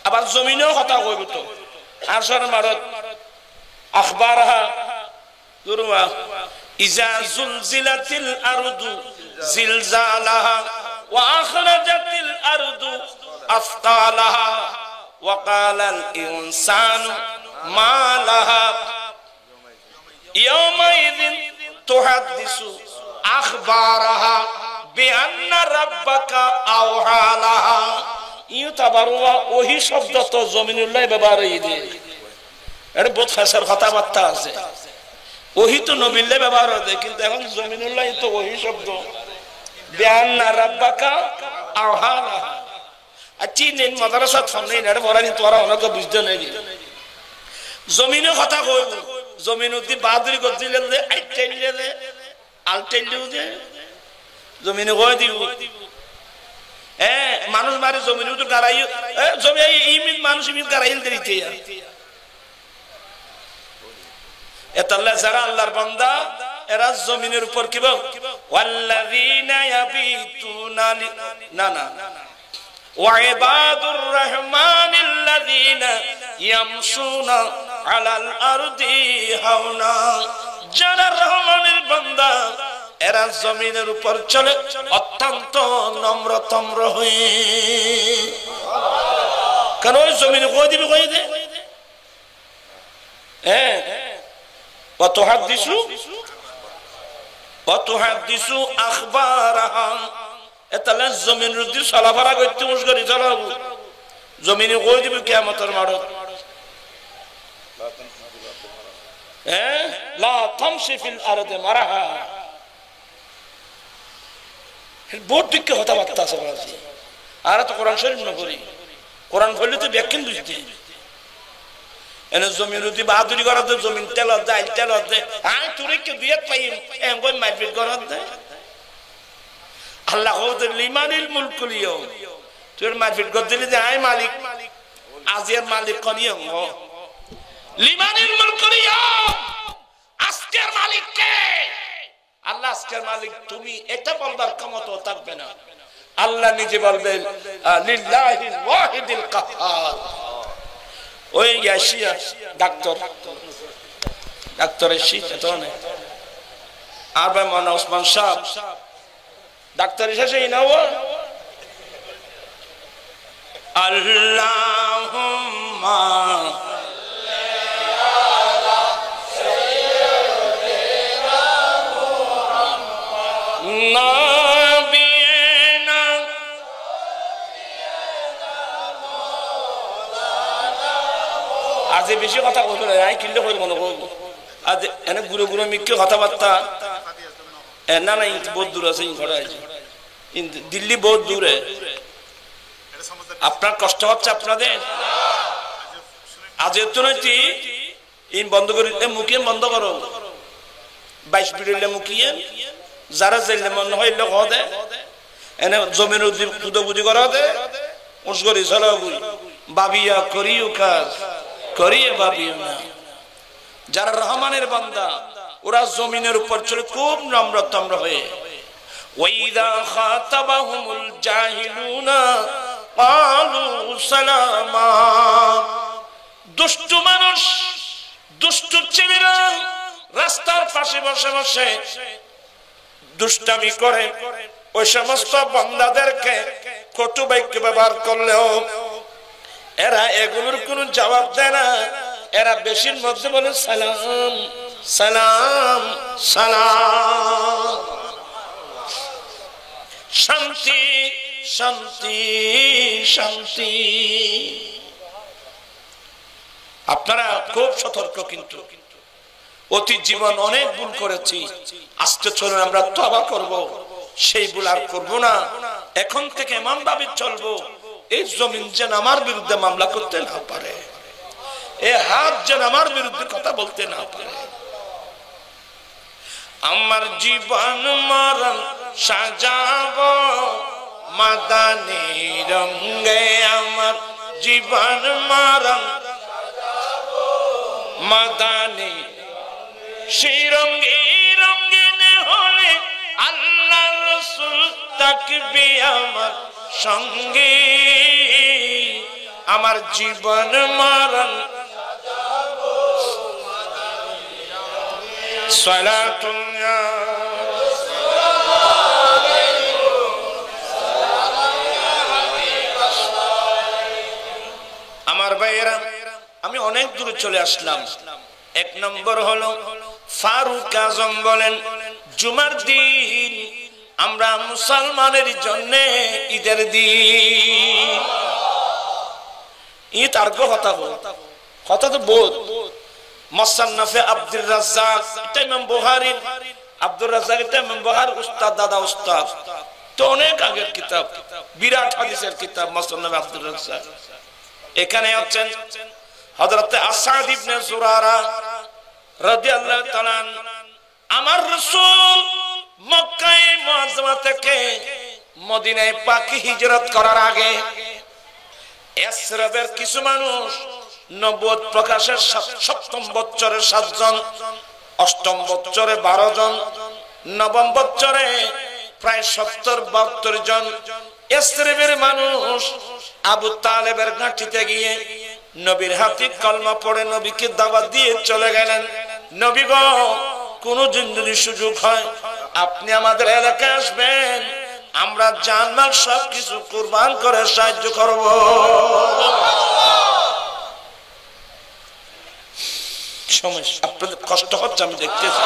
আবার জমিনেও কথা কইব তো আরশের মারত আখবারহা দুরওয়া ইজা জুলজিলাতিল আরদু জিলজালাহা ওয়া আখরাজাতিল আরদু আফকালাহা ওয়া ক্বালাল ইনসানু মা লাহা ইয়াওমাইযিন তুহাদ্দিসু আখবারাহা বিআন্না রাব্বাকা আওহালাহা। ইউ তাবারুয়া ওহি শব্দ তো জমিনুল্লাহ ব্যবহার হইছে, এর বহুত খাসার কথাবার্তা আছে। ওহি তো নবিল্লাহ ব্যবহার হয়, কিন্তু এখন জমিনুল্লাহ তো ওহি শব্দ বিআন্না রাব্বাকা আওহালাহা। আচ্ছা নেন মাদ্রাসা সামনে নেড়ে পড়ানি তোরা অনেক বুঝতে নেই। জমিনে কথা কইব, জমিন উদ্দি বাদরি গজিলে আইটাইলে আলটেলিও যে জমিনে কই দিব মানুষ মারে জমিনে তো গারাই জমি ইমিন মানুষ ইমিন গারাইল দিতে এতাল্লাহ যারা আল্লাহর বান্দা এরা জমিনের উপর কি বল ওয়াল্লাযিনা ইয়াবিতুনা না না ওয়া ইবাদুর রহমানিল্লাযিনা ইয়ামশুনা আলাল আরদি হাওনা যারা রহমানের বান্দা এরা জমিনের উপর চলে অত্যন্ত নম্রতম্র হয়ে কেন ওই জমিনে কই দিবে কই দে وتحدث أخبارها এতালে জমিন রুদি চলাফেরা করতে মুশকিল চলাবো জমিনে কই দিবে কিয়ামতের মাঠত লা তামশি ফিল আরদি মারাহা বহুত ঠিক কথাবার্তা আছে বাজি আর তো কোরআন শরীফ না পড়ি কোরআন পড়লে তো ব্যাখ্যা বুঝতে এনে জমি রুদি বাহাদুরি করা তো জমিন তেলত যায় তেলত দে হ্যাঁ তোরে কে দুই এক পাই এমন মারপিট করা দে আল্লাহ লিমানিল মুলকুল ইয়াউম তোর মারপিট করে দিলি যে আয় মালিক আজের মালিক কনিও লিমানিল মুলকুল ইয়াউম আজকের মালিক কে আল্লাহ আজকের মালিক তুমি এটা বলবার ক্ষমতা থাকবে না আল্লাহ নিজে বলবেন লিল্লাহিল ওয়াহিদিল কাহ্হার ওই ইয়াশিয়া ডাক্তারের শীত তো না আর ভাই মানা ওসমান সাহেব ডাক্তার এসেছে নাও আল্লাহুম্মা আজ বেশি কথা বলবো না কিনলে করে মনে করবো আজ এনে গুঁড়ো গুঁড়ো মিক্কে কথাবার্তা না না বহুত দূর আছে ঘরে আছে দিল্লি বহুত দূরে আপনার কষ্ট হচ্ছে আপনাদের আজ এত নয় ইন বন্ধ করে মুখিয়ে বন্ধ করো 22 বিড়লে মুখিয়ে যারা যাইলে মনে হয় লোক হদে এনে জমির বুঝি করা দে উসগরি চলো বাবিয়া করিও কাজ করিয়ে ভাবিও না যারা রহমানের বান্দা ওরা জমিনের উপর চলে খুব নম্রতম্র হয়ে ওয়াইদা খাতাবাহুমুল জাহিলুনা ক্বালু সালামা দুষ্ট মানুষ দুষ্ট ছেলেরা রাস্তার পাশে বসে বসে দুষ্টামি করে ওই সমস্ত বান্দাদেরকে কটু বাক্য ব্যবহার করলেও এরা এগুলোর কোনো জবাব দেয় না এরা বেশির মধ্যে বলে সালাম সালাম সালাম শান্তি শান্তি শান্তি আপনারা খুব সতর্ক কিন্তু অতীত জীবন অনেক ভুল করেছি আজকে চলুন আমরা তওবা করব সেই ভুল আর করব না এখন থেকে ইমানভাবে চলবো এই জমিন যেন আমার বিরুদ্ধে মামলা করতে না পারে এই হাত যেন আমার বিরুদ্ধে কথা বলতে না পারে আমার জীবন মরণ সাজাবো মাদানী রঙে আমার জীবন মরণ মাদানী সেই রঙে রঙিন হলে আল্লাহ রাসূল থাকবে আমার সঙ্গে আমার জীবন মরণ সালাতুন আমার ভাইয়েরা আমি অনেক দূরে চলে আসলাম এক নম্বর হলো ফারুক আজম বলেন জুমার দিন আমরা মুসলমানের জন্য ঈদের দিন ঈদ আর কথা কথা তো বহুত মুসান্নাফে আব্দুর রাজ্জাক এটা ইমাম বুখারীর আব্দুর রাজ্জাক এটা ইমাম বুখারীর উস্তাদ দাদা উস্তাদ তো অনেক আগের কিতাব বিরাট হাদিসের কিতাব মুসান্নাফে আব্দুর রাজ্জাক এখানে আছেন হযরত আসাদ ইবনে জুরারা রাদিয়াল্লাহু তাআলা আমার রাসূল মক্কায় মুআজ্জামা থেকে মদিনায় পাকি হিজরত করার আগে ইসরাফের কিছু মানুষ নবুয়ত প্রকাশের ৭ম বছরে ৭ জন, ৮ম বছরে ১২ জন, ৯ম বছরে প্রায় ৭০-৭২ জন ইসরাফের মানুষ আবু তালেবের ঘাঁটিতে গিয়ে নবীর হাতে কলমা পড়ে নবীকে দাওয়াত দিয়ে চলে গেলেন। নবী গো, কোনদিন যদি সুযোগ হয় আপনি আমাদের এলাকায় আসবেন, আমরা জানমাল সবকিছু কুরবান করে সাহায্য করব। সমস্যা আপনাদের কষ্ট হচ্ছে আমি দেখতেছি।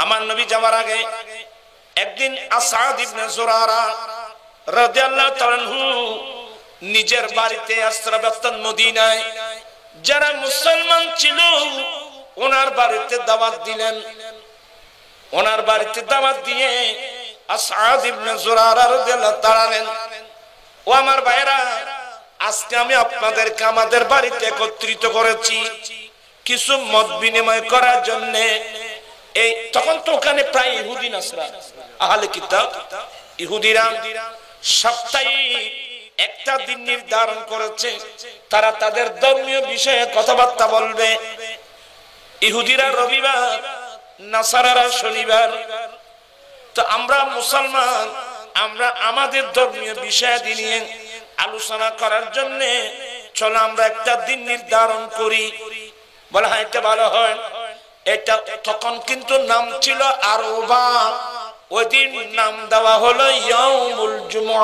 আমার নবী যাওয়ার আগে একদিন আসাদ ইবনে জুরারা রাদিয়াল্লাহু তাআলা আনহু নিজের বাড়িতে আসরাবাতান মদিনায় যারা মুসলমান ছিল ওনার বাড়িতে দাওয়াত দিলেন। ওনার বাড়িতে দাওয়াত দিয়ে আসাদ ইবনে জুরারা রাদিয়াল্লাহু তাআলা আনহু, ও আমার ভাইরা, আজকে আমি আপনাদেরকে আমাদের বাড়িতে একত্রিত করেছি কিছু মত বিনিময় করার জন্য। এই তখন তো ওখানে প্রায় ইহুদি নাসরা আহলে কিতাব ইহুদিরা সাপ্তাহিক একটা দিন নির্ধারণ করেছে, তারা তাদের ধর্মীয় বিষয়ে কথাবার্তা বলবে। ইহুদিরা রবিবার, নাসারারা শনিবার। তো আমরা মুসলমান, আমরা আমাদের ধর্মীয় বিষয়াদি নিয়ে আলোচনা করার জন্য চলো আমরা একটা দিন নির্ধারণ করি। বলা হয় এটা ভালো হয়। এটা তখন কিন্তু নাম ছিল আরবা, ওই দিন নাম দেওয়া হলো ইয়াউমুল জুমআ।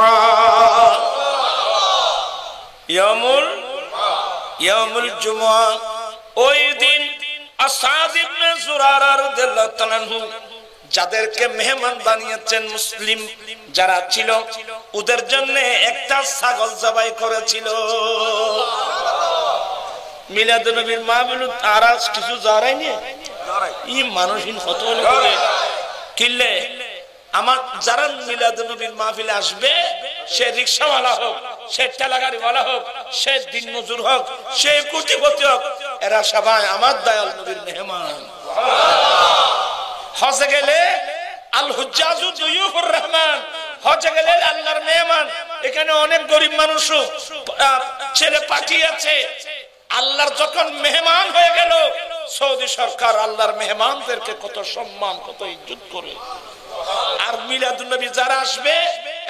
ইয়াউমুল জুমআ ওই দিন আসাদ ইবনে জুরারা রাদিয়াল্লাহু তাআলা আনহু যাদেরকে মেহমান বানিয়েছেন মুসলিম যারা ছিল ওদের জন্য একটা ছাগল জবাই করেছিল। মিলাদুন নবীর মাহফিল তারা কিছু জড়ায়নি, এই মানুষহীন কত করে কিল্লে। আমার যারা মিলাদুন নবীর মাহফিলে আসবে, সে রিকশাওয়ালা হোক, সে ঠেলাগাড়িওয়ালা হোক, সে দিন মজুর হোক, সে কোটিপতি হোক, এরা সবাই আমার দয়াল নবীর মেহমান। হজে গেলে আল হুজ্জাজু দুয়ুফুর রহমান, হজে গেলে আল্লাহর মেহমান। এখানে অনেক গরিব মানুষও ছেলে পাঠিয়েছে। আল্লাহর যখন মেহমান হয়ে গেল, সৌদি সরকার আল্লাহর মেহমানদেরকে কত সম্মান, কত ইজ্জত করে। আর মিলাদুন নবী যারা আসবে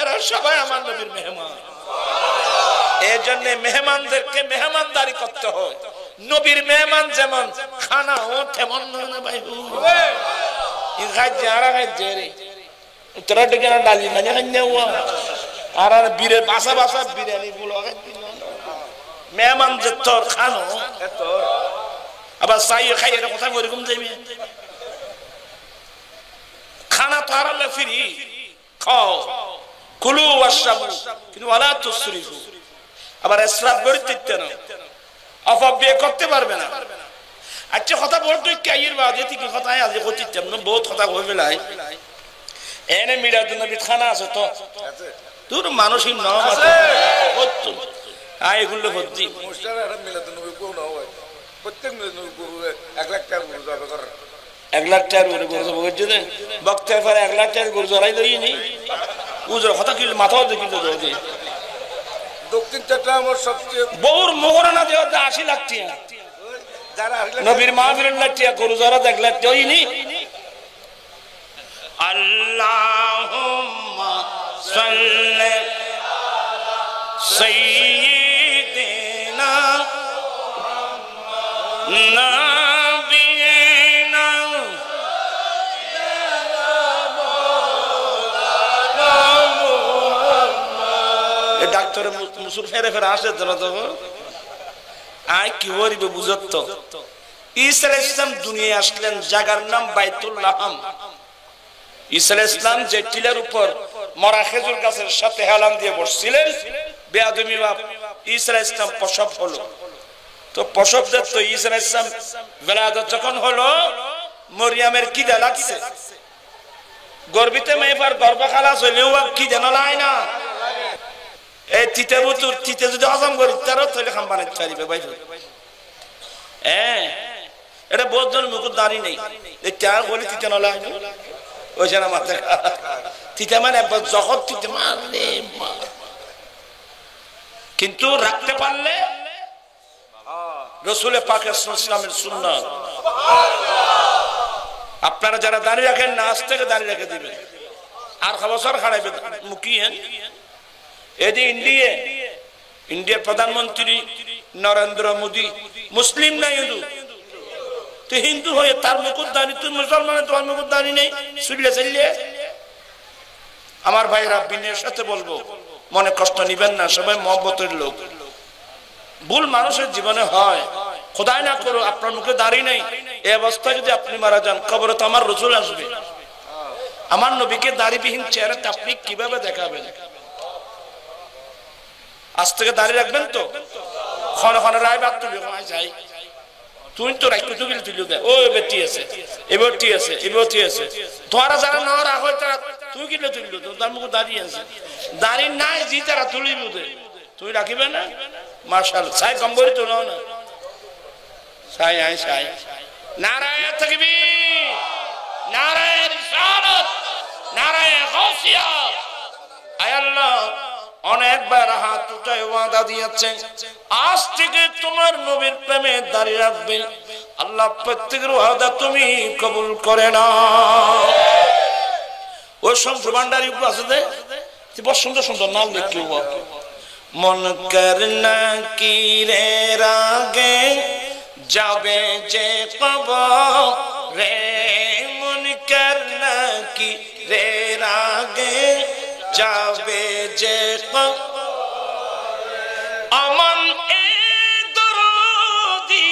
এরা সবাই আমার নবীর মেহমান। এই জন্য মেহমানদেরকে মেহমানদারি করতে হয়। নবীর মেহমান যেমন খানা ও তেমন না ভাই। ডালি মানে আর বীরের বাসা বাসা বিরিয়ানি মেহমান যে তোর খানো আবার চাই খাই এটা কথা ওইরকম যাইবে। খানা তো আর ফিরি খাও, কুলু ওয়াশরাবু কিন্তু ওয়ালা তুসরিফু। আবার ইসরাফ করতে না, অপব্যয় করতে পারবে না। আচ্ছা কথা বলতো কাইয়ের বাদে কি কথা আজ করতে না, বহুত কথা হয়ে ফেলাই। এনে মিলাদুন নবী খানা আছে তো তোর মানুষই নাম আছে কত আয় এগুলো ভর্তি। মিলাদুন নবী কো না হয় প্রত্যেক মিলাদুন নবী 1 লাখ টাকা গরু জবাই করে, 1 লাখ টাকা গরু জবাই করে বক্তের পরে 1 লাখ টাকা গরু জবাই দেই নি। উজর কথা কি মাথাও দেখি তো দে দক্ষিণ চট্টগ্রামের সবচেয়ে বড় মোহরানা দেওয়া 80 লাখ টাকা। নবীর মাহফিলের লাঠিয়া গরু জরা 1 লাখ টাকা নি। আল্লাহুম্মা সাল্লি আলা সাইয়্যিদিনা নাবিয়িনা এ ডাক্তার মুসুর ফেরে ফেরে আসে যারা তো আয় কি হরিবে বুঝত। ঈসা আলাইহিস সালাম দুনিয়ায় আসলেন, জায়গার নাম বাইতুল লাহাম। ঈসা আলাইহিস সালাম যে টিলার উপর মরা খেজুর গাছের সাথে হেলান দিয়ে বসছিলেন, বেয়াদবি বাপ ঈসা আলাইহিস সালাম প্রসব হলো। তো প্রসব তো ঈসা আলাইহিস সালাম বেলাদত যখন হলো, মরিয়মের কিদা লাগছে, গর্বিতে মেয়েবার গর্ভখালা চলেও কি যেন লাই না। এই তিতে বুতুর তিতে যদি হজম করি তারও তৈরি খাম বানাইতে পারিবে ভাই। হ্যাঁ এটা বহুত জন মুকুট দাঁড়ি নেই, এই চার বলি তিতে নলা ওই যেন মাথা তিতে মানে যখন তিতে মারলে কিন্তু রাখতে পারলে রসুলের পাকের ইসলামের সুন্নাত। আপনারা যারা দাঁড়িয়ে রাখেন না আজ থেকে দাঁড়িয়ে রেখে দিবেন আর বছর খাড়াইবে মুখিয়েন। এদি ইন্ডিয়ার প্রধানমন্ত্রী নরেন্দ্র মোদী মুসলিম না হিন্দু? তুই হিন্দু হয়ে তার মুকুট দাঁড়ি, তুই মুসলমান তোমার মুকুট দাঁড়ি নেই চুললে চললে। আমার ভাইরা বিনয়ের সাথে বলবো মনে কষ্ট নিবেন না, সবাই মহব্বতের লোক। ভুল মানুষের জীবনে হয়, খোদাই না করো আপনার মুখে দাঁড়িয়ে নেই, এই অবস্থায় যদি আপনি মারা যান কবরে তো আমার রসুল আসবে। আমার নবীকে দাড়িবিহীন চেহারাটা আপনি কিভাবে দেখাবেন? আজ থেকে দাঁড়িয়ে রাখবেন তো? ক্ষণ ক্ষণ রায় বাদ তুলি যাই তুই তো রাখ তুলে তুলে দেয় ও বেটি আছে এবার ঠিক আছে এবার ঠিক আছে তোরা যারা না রাখ তারা তুই কিনে তুললো তো তার মুখে দাঁড়িয়ে আছে দাঁড়িয়ে নাই জি তারা তুলিব দে তুই রাখিবে না। মার্শাল সাই কম্বরি তো নাও না সাই আই সাই নারায়ণ তাকবীর নারায়ণ রিসালাত নারায়ণ গাউসিয়া। আয় আল্লাহ অনেকবার হাত উঠায় ওয়াদা দিয়েছে আজ থেকে তোমার নবীর প্রেমে দাঁড়িয়ে রাখবে। আল্লাহ প্রত্যেকের ওয়াদা তুমি কবুল করে নাও। ওই শঙ্কর ভান্ডারী আছে বড় সুন্দর সুন্দর নাম লিখি মন করনা কি রে রাগে যাবে যে পাব রে মন করনা কি রে রাগে যাবে যে আমান এ দরদি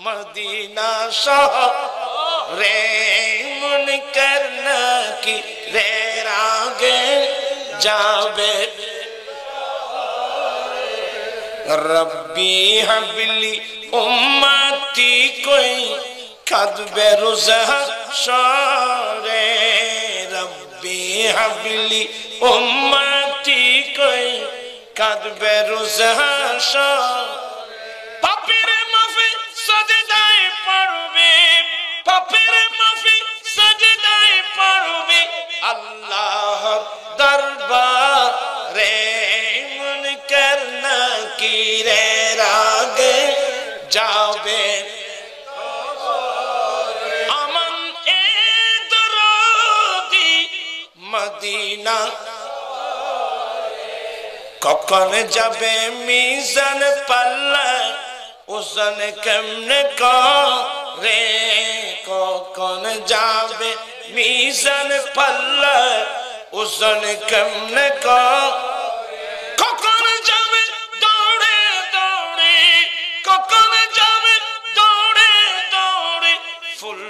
মদিনা শহরে মন করনা কি রে রাগে যাবে रब्बी हबली उम्मती कोई कदबे रुज़ा शारे रब्बी हबली उम्मती कोई कदबे रुज़ा शारे पापीर माफी सजदाए पढ़बे पापीर माफी सजदाए पढ़बे अल्लाह दरबार रे मन करना की रे रागे जावे अमन ए दरदी मदीना कौन जाबे मीज़ान पल्ला उसन केमने करे कौन जाबे मीज़ान पल्ला उसन केमने कौन जाबे दौड़े दौड़े कौन जाबे दौड़े दौड़े फुल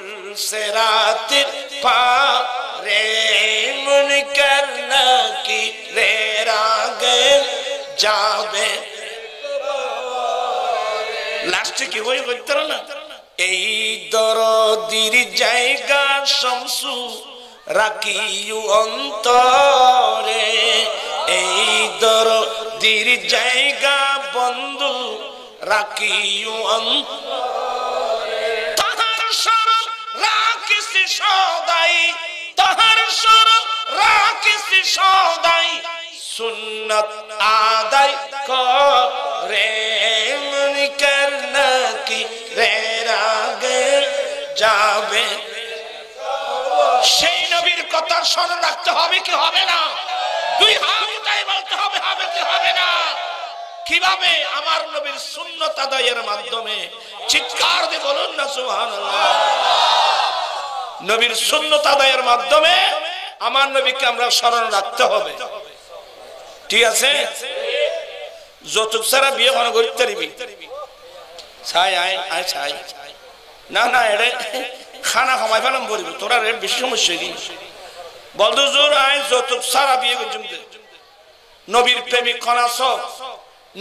से रात पारे मन करना की रे रागे जाबे लास्ट की वही করতে না এই দরদির জায়গা শামসু রাখিও অন্তরে এই দরদির জায়গা বন্ধু রাখিও অন্তরে তাহার শরণ রাখিস সদাই তাহার শরণ রাখিস সদাই সুন্নাত আদায় করে মন করনা কি রে রাগে যাবে। সেই নবীর কথা স্মরণ রাখতে হবে কি হবে না? দুই হাত উঠাই বলতে হবে হবে কি হবে না? কিভাবে? আমার নবীর সুন্নাত আদায়ের মাধ্যমে। চিৎকার দিয়ে বলুন না সুবহানাল্লাহ। নবীর সুন্নাত আদায়ের মাধ্যমে আমার নবীকে আমরা স্মরণ রাখতে হবে। ঠিক আছে? যৌতুক ছাড়া বিয়ে কোনো করতে পারবি? ছাই আয় আয় ছাই না না এরে খানা খামাই ফেলাম বলবি তোরা রে বেশি সমস্যা দিন বলতো জোর আয় যৌতুক ছাড়া বিয়ে করছি নবীর প্রেমিক কনা সব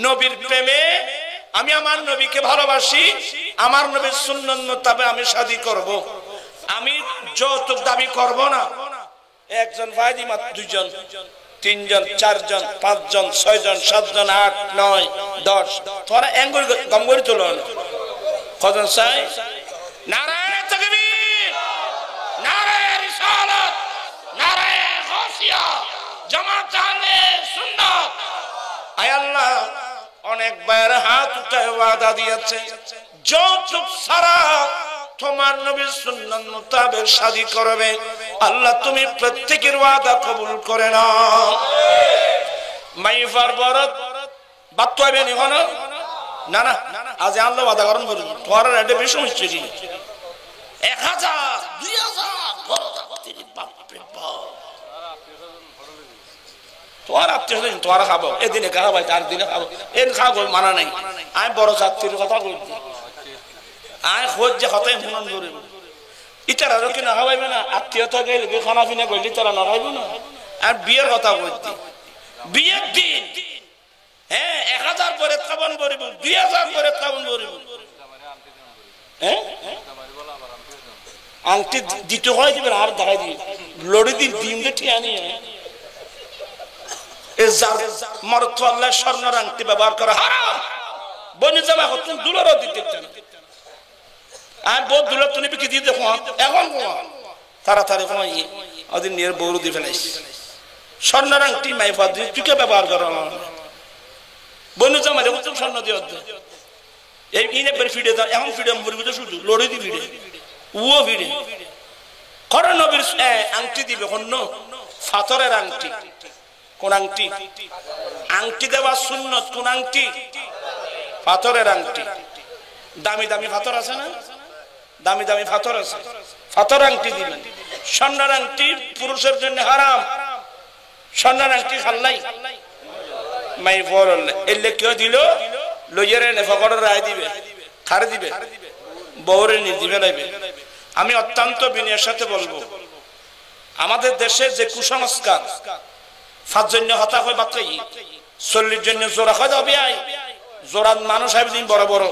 নবীর প্রেমে আমি আমার নবীকে ভালোবাসি আমার নবীর সুন্নাত মোতাবেক আমি শাদী করব আমি যৌতুক দাবি করব না। একজন ভাইদি মাত্র দুইজন তিনজন চারজন পাঁচজন ছয়জন সাতজন আট নয় 10 তোরা এঙ্গুল গমগরি তোলো কজন চাই? নারায়ণ তাকবীর নারায়ণ রিসালাত অনেক ভাইয়ের হাত উঠায় ওয়াদা দিয়েছে, যৌতুক ছাড়া তোমার নবীর সুন্নাত মোতাবেক শাদী করবে। আল্লাহ তুমি প্রত্যেকের ওয়াদা কবুল করে নাও। মাইফার বরত বাত হইবে নি কোন না না, আজ আল্লাহ ওয়াদা করেন বলি তোর এটা বেশি হচ্ছে কি 1000 2000 বাপ রে বাপ, তোর আত্মীয় স্বজন তোরা খাবো, এদিনে খাবো তার দিনে খাবো, এর খাবো মানা নাই। আমি বড় যাত্রীর কথা বলছি, আয় খোঁজ যে হতাই মন ধরে ইতারা কি না খাওয়াইবে না, আত্মীয়তা গেলে খানা পিনা করলি তারা না খাইব না। আর বিয়ের কথা বলছি, বিয়ের দিন হ্যাঁ 1000 করে খাবন করিব, 2000 করে খাবন করিব। হ্যাঁ আংটি দিতে হয় দিবেন আর দেখাই দিবে লড়ি দিন ডিম দিয়ে ঠিক আনি মরত আল্লাহ স্বর্ণের আংটি ব্যবহার করা হারাম। বনি জামা হতুন দুলারও দিতে চান, আমি বহুত দুলার তুমি কি দিয়ে দেখো এখন তাড়াতাড়ি কমাই ওদিন নিয়ে বৌরু দিয়ে ফেলাইস স্বর্ণের আংটি মাইফা দিয়ে তুই কে ব্যবহার করা বনি জামা দেখো তুমি স্বর্ণ দিয়ে এই ইনে ফিডে দাও, এখন ফিডে মরিব তো শুধু লড়ি দি ফিডে উও ফিডে করে নবীর আংটি দিবে অন্য ফাতরের আংটি। কোন আংটি? আংটি দেওয়া সুন্নত। কোন আংটি? পাথরের আংটি। দামি দামি পাথর আছে না, দামি দামি পাথর আছে, পাথর আংটি দিবেন। স্বর্ণের আংটি পুরুষের জন্য হারাম, স্বর্ণের আংটি খাল্লাই মাই বরলে এলে কেউ দিল লইয়ারে নেফাকরের রায় দিবে, খারে দিবে, বউরে নি দিবে লাইবে। আমি অত্যন্ত বিনয়ের সাথে বলবো, আমাদের দেশে যে কুসংস্কার 5 জন্য হতা হয় বাচ্চাই 40 জন্য জোড়া হয় যাবে, জোড়াত মানুষ দিন বড় বড়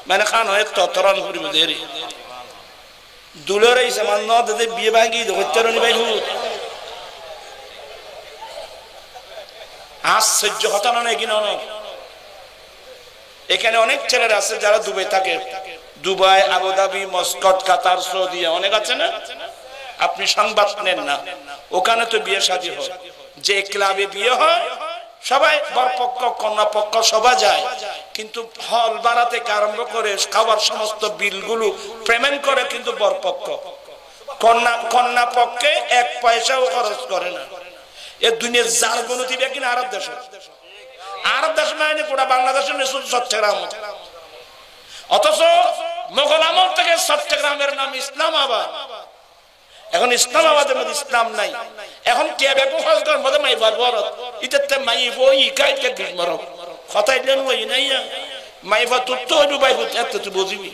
মানে খান হয় ততরণ করিব দেরি দুলের এই সমান নদে বিয়ে ভাঙি হত্যারণী ভাই আশ্চর্য হতানো নাই কিনা। এখানে অনেক ছেলেরা আছে যারা দুবাই থাকে, দুবাই, আবুধাবি, মস্কট, কাতার, সৌদি অনেক আছে না, আপনি সংবাদ নেন না, ওখানে তো বিয়ে শাদী হয়, যে ক্লাবে বিয়ে হয় সবাই বরপক্ষ কন্যা পক্ষ সবাই যায়, কিন্তু হল ভাড়া থেকে আরম্ভ করে খাবার সমস্ত বিলগুলো পেমেন্ট করে কিন্তু বরপক্ষ, কন্যা পক্ষে 1 পয়সাও খরচ করে না। এ দুনিয়ার যার কোনো দিবে কিনা আরব দেশ, আরব দেশ মানে গোটা বাংলাদেশের চট্টগ্রাম, অথচ মোগল আমল থেকে চট্টগ্রামের নাম ইসলামাবাদ। এখন ইসলামাবাদের মধ্যে ইসলাম নাই, এখন টেবে ফজগর মধ্যে মাইবার বরত ইতে মাইব ই কাইতে বিমরক কথাই দেন ওই নাই মাইবা তুত হইবো বাইবো এত তুই বুঝিবি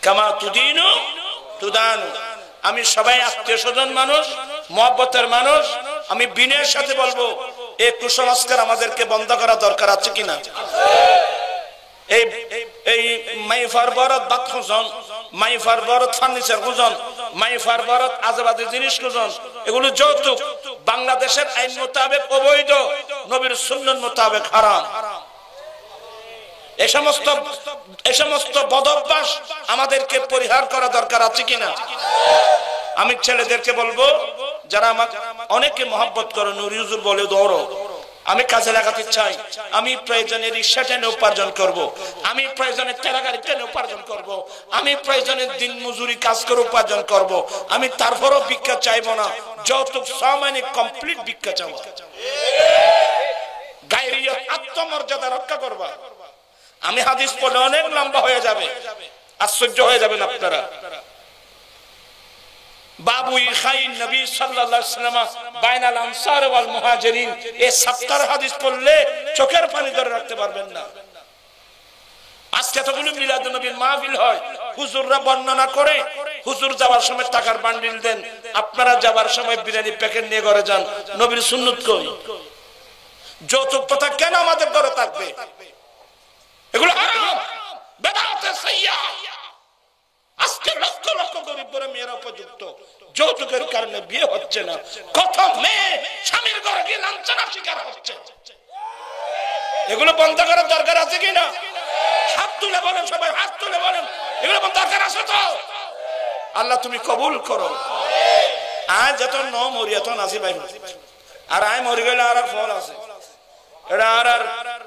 কামা তুদিনু তুদানু। আমি সবাই আত্মীয় স্বজন মানুষ, মহব্বতের মানুষ, আমি বিনয়ের সাথে বলবো এই কুসংস্কার আমাদেরকে বন্ধ করা দরকার আছে কিনা। এই মাইফার বরত বাত খুঁজন, মাইফার বরত ফার্নিচার খুঁজন, মাইফার বরত আজেবাজে জিনিস খুঁজন, এগুলো যৌতুক, বাংলাদেশের আইন মোতাবেক অবৈধ, নবীর সুন্নাত মোতাবেক হারাম। এই সমস্ত বদঅভ্যাস আমাদেরকে পরিহার করা দরকার আছে কিনা। আমি ছেলেদেরকে বলবো যারা আমার অনেকে মহব্বত করে, নুরি হুজুর বলে দৌড়ো, আমি কাজে লাগাতে চাই, আমি প্রয়োজনে রিক্সা টেনে উপার্জন করব, আমি প্রয়োজনে টেরা গাড়ি টেনে উপার্জন করব, আমি প্রয়োজনে দিন মজুরি কাজ করে উপার্জন করব, আমি তারপরও ভিক্ষা চাইবো না, যৌতুক সামান্য কমপ্লিট ভিক্ষা চাওয়া, গায়ের আত্মমর্যাদা রক্ষা করবা। আমি হাদিস পড়লে অনেক লম্বা হয়ে যাবে, আশ্চর্য হয়ে যাবেন আপনারা। বাবু ইখাইন নবী সাল্লাল্লাহু আলাইহি ওয়াসাল্লাম বাইনাল আনসার ওয়াল মুহাজিরিন, এই 70 হাদিস পড়লে চোখের পানি ধরে রাখতে পারবেন না। আজকে এতগুলো মিলাদুন নবীর মাহফিল হয়, হুজুররা বর্ণনা করে, হুজুর যাওয়ার সময় টাকার বান্ডিল দেন, আপনারা যাওয়ার সময় বিরিয়ানি প্যাকেট নিয়ে ঘরে যান, নবীর সুন্নাত কই? যৌতুক প্রথা কেন আমাদের ঘরে থাকবে? এগুলো হারাম, বেদাতে সাইয়্যা। আজকে লক্ষ লক্ষ গরিব ঘরে মেয়েরা উপযুক্ত, যৌতুকের কারণে বিয়ে হচ্ছে না, কত মেয়ে স্বামীর ঘরে গিয়ে লাঞ্ছনার শিকার হচ্ছে। এগুলো বন্ধ করার দরকার আছে কিনা? হাত তুলে বলেন, সবাই হাত তুলে বলেন, এগুলো বন্ধ দরকার আছে তো? আল্লাহ তুমি কবুল করো। আজ যত ন মরি এত নাসি ভাই, আর আয় মরি গেলে আর ফল আছে, এটা আর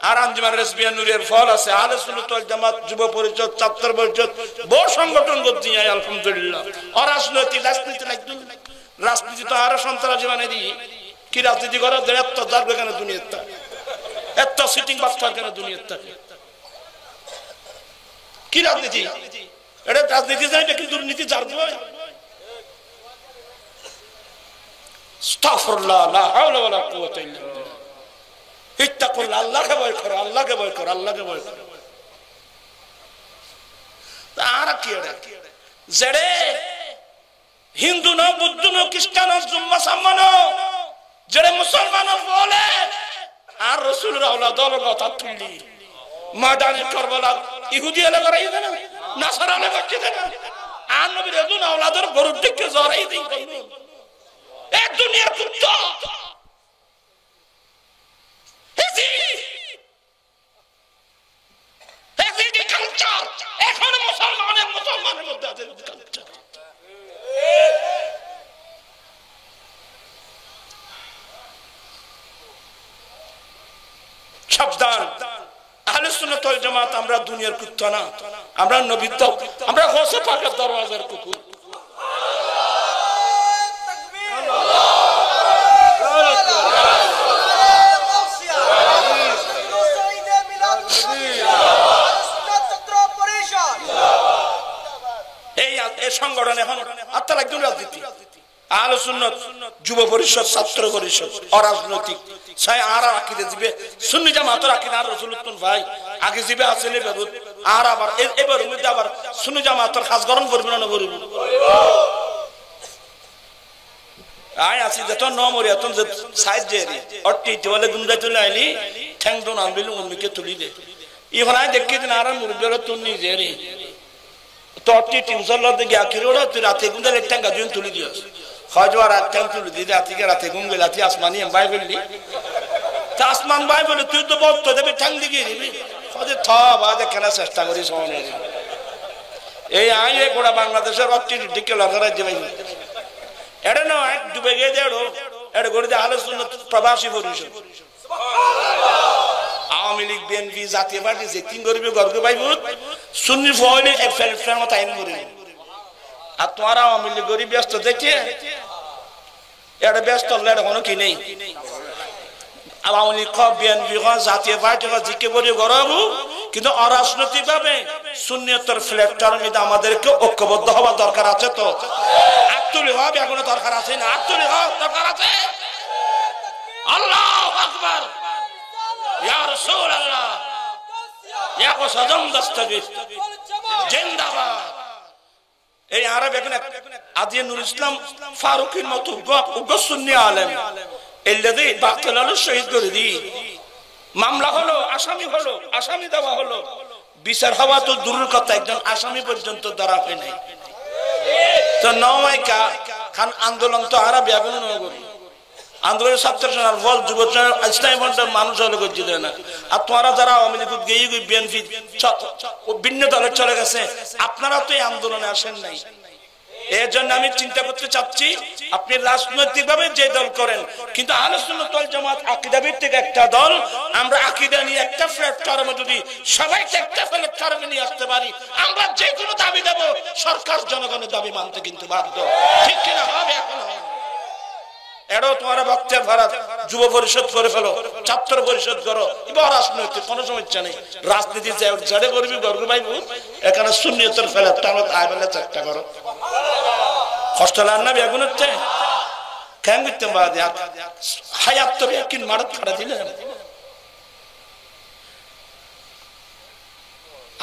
আর আঞ্জুমান রেসবিয়া নূরের ফল আছে, আহলে সুন্নাত ওয়াল জামাত যুব পরিষদ, ছাত্র পরিষদ, বহু সংগঠন করছি আলহামদুলিল্লাহ। অরাজনৈতিক রাজনীতি লাগবে, রাজনীতি তো আরো সন্ত্রাসী বানিয়ে দিই। কি রাজনীতি করে এত জারবে কেন দুনিয়ার থাকে, এত সিটিং বাচ্চার কেন দুনিয়ার থাকে? কি রাজনীতি? এটা রাজনীতি যাইবে কি দুর্নীতি জারবে? আস্তাগফিরুল্লাহ, লা হাওলা ওয়ালা কুওয়াতা ইল্লা বিল্লাহ। ইত্তাকুল্লাহ, আল্লাহকে ভয় করো, আল্লাহকে ভয় করো, আল্লাহকে ভয় করো। আর কি এটা জেরে হিন্দু ন, বুদ্ধ ন, খ্রিস্টান জুম্মা সাম্মান জেরে মুসলমান বলে আর রাসূলের আওলাদ কথা তুলি ময়দানে কারবালা ইহুদি এলে করে ইদে না, নাসারা এলে করতে না, আর নবীর এদুন আওলাদের গরুর দিকে জড়াই দেই কইলো এ দুনিয়ার কুত্তা। এখন মুসলমানের মধ্যে আছে কালচার। সাবধান, আহলে সুন্নাত ওয়াল জামাত আমরা দুনিয়ার কুত্তা না, আমরা নবীর দাও, আমরা গৌসে পাকের দরওয়াজার কুকুর। এই সংগঠন এখন আত্মার একজন রাজনীতি, আহলে সুন্নাত যুব পরিষদ, ছাত্র পরিষদ অরাজনৈতিক ছাই আর আকিদে দিবে সুন্নি জামাতের আকিদা আর রাসূলুল্লাহ ভাই আগে দিবে আছে নে বেরুত আর আবার এবার মধ্যে আবার সুন্নি জামাতের খাস গরম করবে না করব আয় আসি যত নমরি এত সাইড জেরি অটি তোলে গুন্দা চলে আইলি ঠ্যাং দোন আনবিল উম্মিকে তুলি দে ইহরাই দেখি দিন আর মুরবের তুনি জেরি তোটি 300 লদ গিয়া কিরোড়া তুই রাতে গুন্দা ঠ্যাং গাজুন তুলি দিস খজওয়ার ঠ্যাং তুলি দি রাতে রাতে গুম গেলাতি আসমানি এম বাই বললি তা আসমান বাই বলে তুই তো বল তো দেবে ঠ্যাং দিগি দিবি খজে থা বাদে কেনা চেষ্টা করি সোনে এই আইলে গোটা বাংলাদেশের অটি দিকে লগারা দিবাই এড়ে না এক ডুবে গিয়ে দেড়ো এড়ে গড়ে আহলে সুন্নাত প্রবাসী পরিষদ আওয়ামী লীগ বিএনপি জাতীয় পার্টি যে তিন গরিবে গর্গ পাইবুত সুন্নি ফয়লে এক ফেল মত আইন করে আর তোমার আওয়ামী লীগ গরিব ব্যস্ত দেখে এড়ে ব্যস্ত লড়ে কোনো কি নেই আওয়ামী লীগ বিএনপি জাতীয় পার্টি জিকে বলি গরবু কিন্তু অরাজনৈতিক ভাবে সুন্নিয়তের ফ্ল্যাগটার মধ্যে আমাদেরকে ঐক্যবদ্ধ হওয়া দরকার আছে তো আত্মলি হওয়া এখনো দরকার আছে না আত্মলি হওয়া দরকার আছে আল্লাহু আকবার ইয়া রাসূলুল্লাহ ইয়া কসম দস্তগীর জিন্দাবাদ এই আরব এখন আদিয়া নুর ইসলাম ফারুকীর মতো উগ্র সুন্নি আলেম এলদি বাকলাল শহীদ করে দি মামলা হলো আসামি দেওয়া হলো বিচার হওয়া তো দূরের কথা একজন আসামি পর্যন্ত ধরা হয় নাই তো নওয়াইকা খান আন্দোলন তো আরব এখন নগরী আন্দোলনের ছাত্র বল যুব ইসলামী ফ্রন্টের মানুষ হলে করছি না আর তোমরা যারা আওয়ামী লীগ গিয়ে বিএনপি ভিন্ন দলে চলে গেছে আপনারা তো এই আন্দোলনে আসেন নাই এর জন্য আমি চিন্তা করতে চাচ্ছি আপনি রাজনৈতিক ভাবে যে দল করেন কিন্তু আহলে সুন্নাত ওয়াল জামাত আকীদা ভিত্তিক একটা দল আমরা আকীদা নিয়ে একটা প্ল্যাটফর্মে যদি সবাইকে একটা প্ল্যাটফর্মে নিয়ে আসতে পারি আমরা যে কোনো দাবি দেব সরকার জনগণের দাবি মানতে কিন্তু বাধ্য ঠিক কিনা হবে এখন এড়ো তোমার বক্তব্য ভারত যুব পরিষদ করে ফেলো ছাত্র পরিষদ করো এবার রাজনৈতিক কোনো সমস্যা নেই রাজনীতি জড়ে করবি গর্ব পাইব এখানে সুন্নিয়তের ফেলে তাহলে আয় বেলা চেষ্টা করো কষ্ট লাগ না বেগুন হচ্ছে কেন করতে বাদ হায়াত তো বেকিন মারত খাড়া দিলেন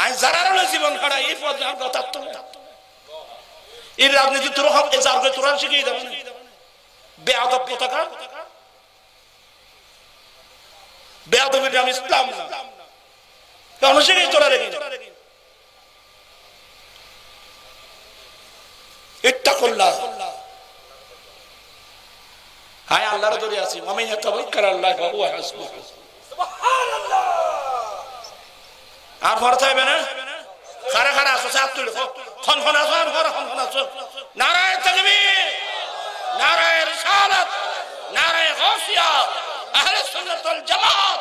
আই যারা জীবন খাড়া এই পদ কথা তো এই রাজনীতি তোর হক এই জায়গায় তোরা শিখিয়ে দেবে বেয়াদব পতাকা বেয়াদবের নাম ইসলাম না কেন শিখে তোরা রেখে ইত্তাকুল্লাহ হায় আল্লাহর দরে আছি মামিন ইয়াতাওয়াক্কাল আল্লাহ ওয়া হাসবুহ সুবহানাল্লাহ আর ভরতে হবে না খারা খারা আসো সাত তুলে খন আসো নারায়ে তাকবীর নারায়ে রিসালাত নারায়ে গাউসিয়া আহলে সুন্নাত ওয়াল জামাত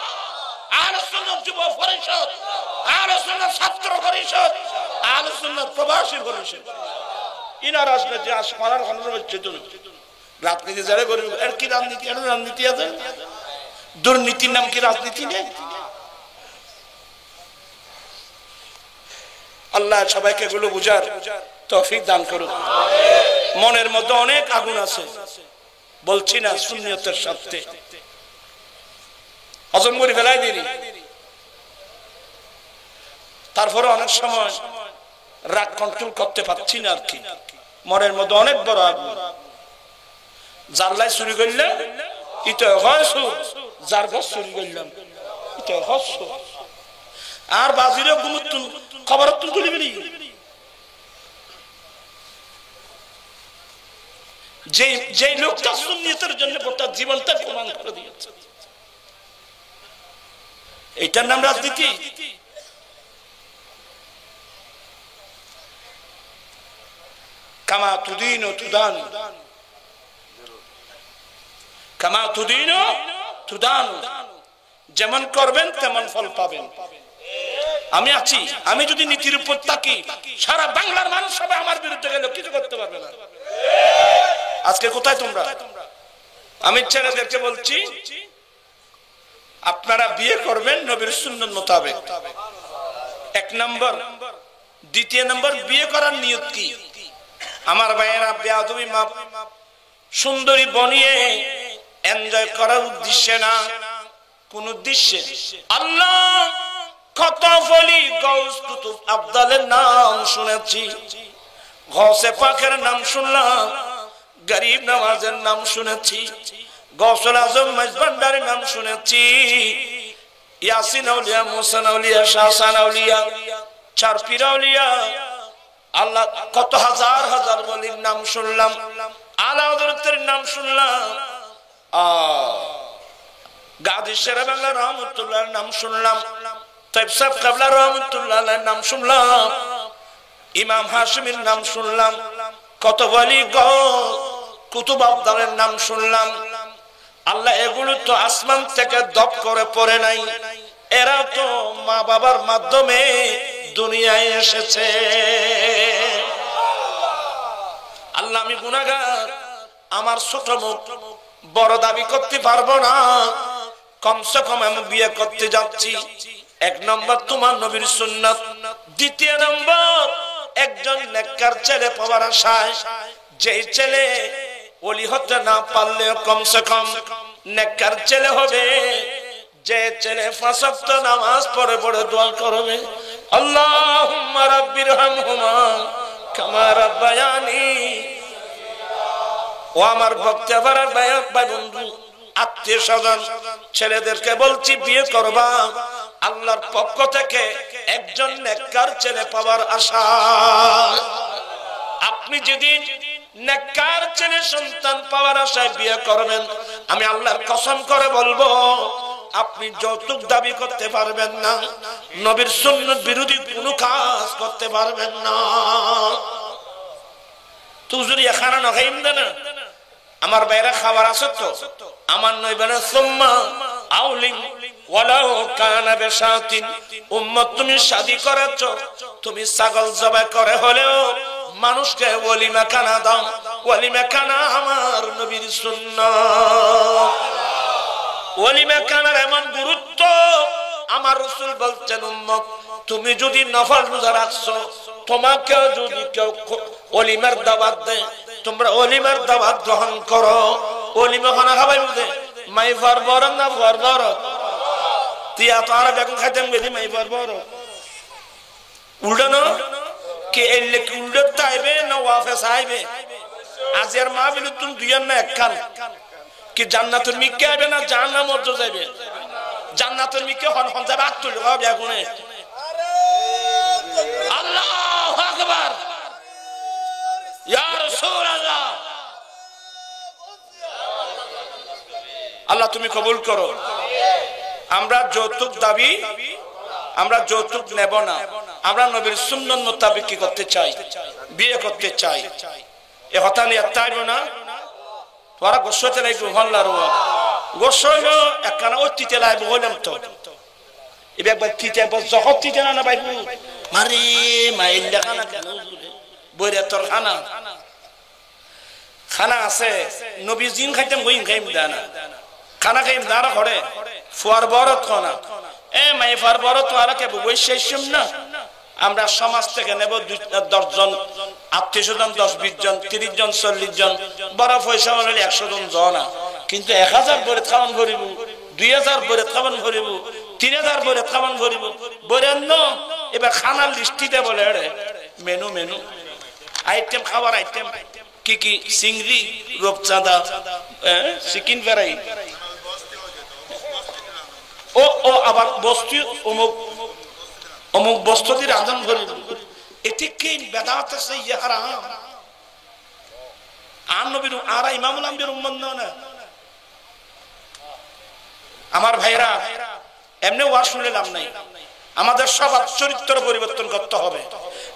আহলে সুন্নাত যুব পরিষদ, আহলে সুন্নাত ছাত্র পরিষদ, আহলে সুন্নাত প্রবাসী পরিষদ, ইনা রাজনীতি আসমানার রাজনীতি যারা করবে এর কি রাজনীতি? এর রাজনীতি আছে? দুর্নীতির নাম কি রাজনীতি নেই? আল্লাহ সবাইকে এগুলো বুঝার তৌফিক দান করুন। মনের মধ্যে অনেক আগুন আছে, বলছি না সুন্নিয়তের সাথে হজম করে ফেলাই দিই, তারপরে অনেক সময় রাগ কন্ট্রোল করতে পারছি না আর কি। মনের মধ্যে অনেক বড় আগুন। জানলাই চুরি করলাম ইতো হয়ছো, যার ঘর চুরি করলাম ইতো হচ্ছে, আর বাজিরে গুমুত খবর তুলে বেরি যে লোকটা সুন্নিয়তের জন্য গোটা জীবনটা প্রমাণ করে দিয়েছে, এটার নাম রাজনীতি? কামা তুদিন তুদান, কামা তুদিন তুদান, যেমন করবেন তেমন ফল পাবেন। আমি আছি, আমি যদি নীতির উপর থাকি সারা বাংলার মানুষ সবাই আমার বিরুদ্ধে গেলে কিছু করতে পারবে না। আজকে কোথায় তোমরা? আমি ছেলেদেরকে বলছি আপনারা বিয়ে করবেন নবীর সুন্নাত মোতাবেক, এক নম্বর। দ্বিতীয় নম্বর, বিয়ে করার নিয়ত কি? আমার ভাইয়েরা, বেয়াদবি মাপ, সুন্দরী বনিয়ে এনজয় করার উদ্দেশ্যে না, কোন উদ্দেশ্যে? আল্লাহ কত বলি গৌস কুতুব আব্দালের নাম শুনেছি, গৌসে পাকের নাম শুনলাম, গরিব নওয়াজের নাম শুনেছি, গৌসুল আজম মেজবান্ডারের নাম শুনেছি, ইয়াসিন আউলিয়া, মুহসিন আউলিয়া, শাহসান আউলিয়া, চার পীর আউলিয়া, আল্লাহ কত হাজার হাজার ওলির নাম শুনলাম, আলা হযরতের নাম শুনলাম, গাজী শেরে বাংলা রহমাতুল্লাহর নাম শুনলাম, তাইব সাহেব কাবলা রহমাতুল্লাহর নাম শুনলাম, ইমাম হাশিমের নাম শুনলাম, কত ওলি কুতুব আব্দালের নাম শুনলাম। আল্লাহ এগুলো তো আসমান থেকে দপ করে পড়ে নাই, এরা তো মা বাবার মাধ্যমে দুনিয়ায় এসেছে। আল্লাহ আমি গুনাহগার, আমার ছোট মুখ বড় দাবি করতে পারবো না, কমসে কম আমি বিয়ে করতে যাচ্ছি। এক নম্বর তোমার নবীর সুন্নাত, দ্বিতীয় নম্বর একজন নেককার ছেলে পাওয়ার আশায়, যেই ছেলে ওলি হতে না পারলেও কমসে কম নেককার ছেলে হবে, যে ছেলে 5 ওয়াক্ত নামাজ পড়ে পড়ে দোয়া করবে, আল্লাহুম্মা রাব্বিরহামহুমা কামা রাব্বায়ানি। ও আমার ভক্ত, আমার ভাই বন্ধু, আত্মীয় স্বজন, ছেলেদেরকে বলছি বিয়ে করবা, আল্লাহর পক্ষ থেকে একজন নেককার ছেলে পাওয়ার আশা। আপনি যদি নেককার ছেলে সন্তান পাওয়ার আশায় বিয়ে করবেন, আমি আল্লাহর কসম করে বলবো আপনি যৌতুক দাবি করতে পারবেন না, নবীর সুন্নাত বিরোধী কোনো কাজ করতে পারবেন না। তুজুরি খানা নখাইম দেনা, আমার বাইরে খাবার আছে তো, আমার নই বেনা সুম্মা আউলিং ওয়ালাউ কানা বিশাতিন। উম্মত তুমি শাদী করেছো, তুমি ছাগল জবাই করে হলেও মানুষকে ওলিমা খানা দাও। ওলিমা খানা আমার নবীর সুন্নাত। ওলিমা খানার এমন গুরুত্ব, আমার রাসূল বলছেন উম্মত তুমি যদি নফল রোজা রাখছো, তোমাকে যদি কেউ ওলিমার দাওয়াত দেয়, তোমরা ওলিমার দাওয়াত গ্রহণ করো। ওলিমা খানা খাবাই বুঝে মাই ফারবর না ফারবর তিয়া তো আর বেগুন খাইতাম বেদি মাই ফারবর উল্টানো কে এলে কি উল্টো তাইবে না ওয়াফে সাইবে। আজ এর মা বিলু তুমি দুইয়ার না একখান কি জান্নাতুল মিক্কে আইবে না জাহান্নাম মধ্য যাইবে। জান্নাতুল মিক্কে হন হন যাবে আত্মুল হবে আগুনে। আল্লাহু আকবার, ইয়া রাসূলুল্লাহ। আল্লাহ তুমি কবুল করো। আমরা যৌতুক দাবি, আমরা যৌতুক নেব না, আমরা নবীর সুন্নাত মোতাবেক কি করতে চাই, বিয়ে করতে চাই। এ হতা নিয়ে তাইব না তোরা গোসতে লাগবে হল্লার গোসল একখানা অতীতে লাগবে হইলাম তো এবার একবার তিতে জহর তিতে না ভাই মারে মাইল্লা খানা কেন বইরে তোর খানা খানা আছে নবী জিন খাইতাম গইন খাইম দানা খানা খাইম দানা ঘরে ফুয়ার বরত খানা এ মাই ফুয়ার বরত আর কে বই শেষম না আমরা সমাজ থেকে নেব 10 জন আত্মীয় স্বজন 10-20 জন 30 জন 40 জন বড় পয়সা হলে 100 জন জনা কিন্তু 1000 বরে খাওয়ান ভরিব 2000 বরে খাওয়ান ভরিব 3000 বরে খাওয়ান ভরিব বরেন এবার খানার লিস্টিতে বলে মেনু মেনু আইটেম খাবার আইটেম কি কি চিংড়ি রূপচাঁদা চিকেন ফ্রাই ও ও আবার বস্তু অমুক অমুক বস্তু দিয়ে রাঁধন ভরিব এটি কি বেদাত আছে ইয়া হারাম আর নবীর আর ইমামুল আম্বিয়ার উম্মত না আমার ভাইরা এমনি ওয়াজ শুনলে লাভ নাই আমাদের স্বভাব চরিত্র পরিবর্তন করতে হবে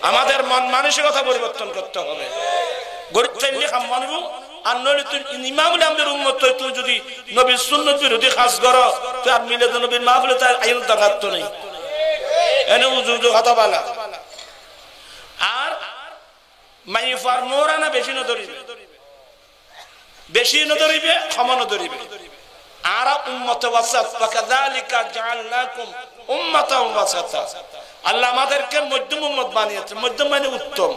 আমাদের মন মানসিকতা পরিবর্তন করতে হবে গরিব চাইলে খাম মানব আর নইলে তুই ইমামুল আম্বিয়ার উম্মত তুই যদি নবীর সুন্নত বিরোধী কাজ করো তুই আর মিলাদ নবীর মাহফিলে তার আইন দরকার তো নেই এনে উজু কথা বলা আর মাইফার মোরানা বেশি ন ধরিবে বেশি ন ধরিবে ক্ষমা ন ধরিবে আর উম্মত ওয়াসাত ফাকাযালিকা জাআলনাকুম উম্মাতান ওয়াসাতা আল্লাহ আমাদেরকে মধ্যম উম্মত বানিয়েছে মধ্যম মানে উত্তম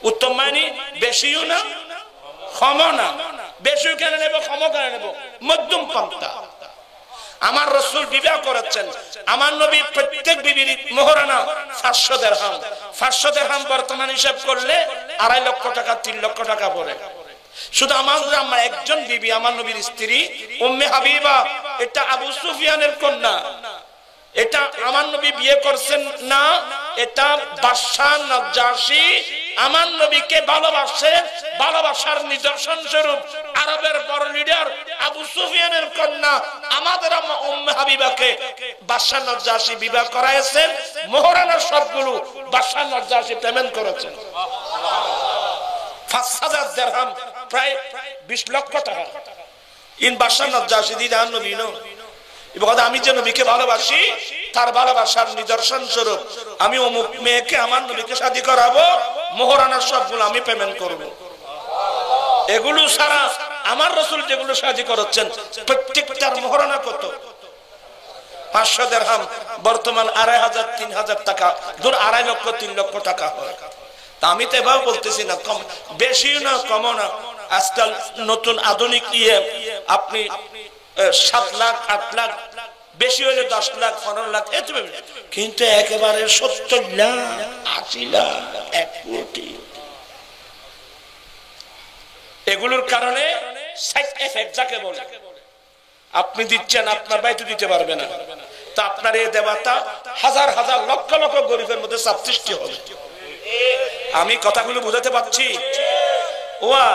উত্তম মানে বেশিও না ক্ষমা না বেশিও কেন নেব ক্ষমা কেন নেব মধ্যম পন্থা আমার রাসূল বিবাহ করেছেন আমার নবী প্রত্যেক বিবির মোহরানা 500 দিরহাম 500 দিরহাম বর্তমান হিসাব করলে 2.5 লক্ষ টাকা 3 লক্ষ টাকা পড়ে শুধু আমাদের আম্মা একজন বিবি আমার নবীর স্ত্রী উম্মে হাবিবা এটা আবু সুফিয়ানের কন্যা এটা আমার নবী বিয়ে করছেন না এটা বাদশা নাজাশী আমার নবীকে ভালোবাসে ভালোবাসার নিদর্শন স্বরূপ আরবের বড় লিডার আবু সুফিয়ানের কন্যা আমাদের আম্মা উম্মে হাবিবাকে বাদশা নাজাশী বিবাহ করাইছেন মোহরানার সবগুলো বাদশা নাজাশী পেমেন্ট করেছেন 5000 দিরহাম প্রায় 20 লক্ষ টাকা ইন বাদশা নাজাশী দিদান নবী নো এবার আমি যে নবীকে ভালোবাসি তার ভালোবাসার নিদর্শন স্বরূপ আমি অমুক মেয়েকে আমার নবীকে শাদী করাবো মোহরানার সবগুলো আমি পেমেন্ট করব এগুলো সারা আমার রাসূল যেগুলো শাদী করেছেন প্রত্যেকটার মোহরানা কত 500 দিরহাম বর্তমান 2500 3000 টাকা দূর 2.5 লক্ষ 3 লক্ষ টাকা হয় তা আমি তো এভাবে বলতেছি না কম বেশি না কম না আজকাল নতুন আধুনিক আপনি 7 লাখ 8 লাখ বেশি হলে 10 লাখ 15 লাখ এত কিন্তু একেবারে 70 লাখ 80 লাখ 1 কোটি এগুলোর কারণে সাইড এফেক্ট যাকে বলে আপনি দিচ্ছেন আপনার ভাই তো দিতে পারবে না তা আপনার এই দেওয়াটা হাজার হাজার লক্ষ লক্ষ গরিবের মধ্যে চাপ সৃষ্টি হবে আমি কথাগুলো বুঝাতে পারছি ওয়া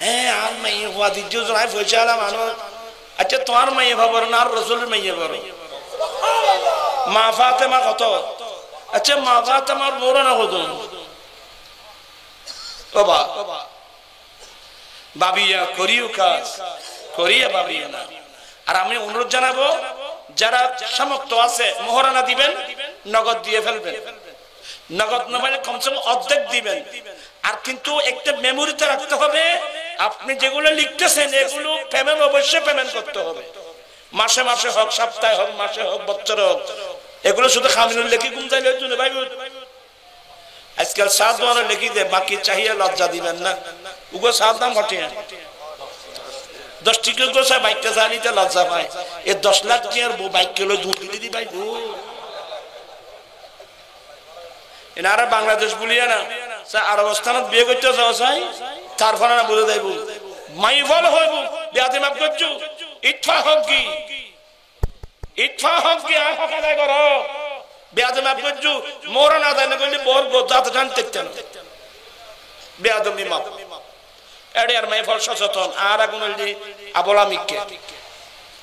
হ্যাঁ আর মাই ওয়া দিজু জনাই ফয়সালা মানুষ আচ্ছা তোমার মাইয়ে ভাবর না আর রাসূলের মাইয়ে বড় মা ফাতেমা কত আচ্ছা মা ফাতেমার মোরানা কত বাবা বাবিয়া করিও কাজ করিয়া বাবিয়া না আর আমি অনুরোধ জানাবো যারা সামর্থ্য আছে মোহরানা দিবেন নগদ দিয়ে ফেলবেন নগদ না পাইলে কমসে কম অর্ধেক দিবেন আর কিন্তু একটা মেমোরিতে রাখতে হবে আপনি যেগুলো লিখতেছেন এগুলো পেমেন্ট অবশ্যই পেমেন্ট করতে হবে মাসে মাসে হোক সপ্তাহে হোক মাসে হোক বছরে হোক এগুলো শুধু খামিনুল লেখি ঘুম চাইলে হইতো না ভাই আজকাল সাত দোয়ানো লেখি দে বাকি চাহিয়ে লজ্জা দিবেন না উগো সাত দাম ঘটে 10 টিকা গোসা বাইকটা জানিতে লজ্জা পায় এ 10 লাখ টিয়ার বাইক কিলো দুধ দি ভাই এনারা বাংলাদেশ বলিয়া না আরব স্থানত বিয়ে করতে যাওয়া চাই তারপরে না বলে দেব মাই বল হইব বিয়াতে মাপ করছু ইচ্ছা হোক কি আর হকা যায় করো বিয়াতে মাপ করছু মোর না দেয় না করলে বোর গোজাত জান দেখতে না বিয়াদমি মাপ এডি আর মাই ফল সচেতন আর আগুন হইলি আবলামিককে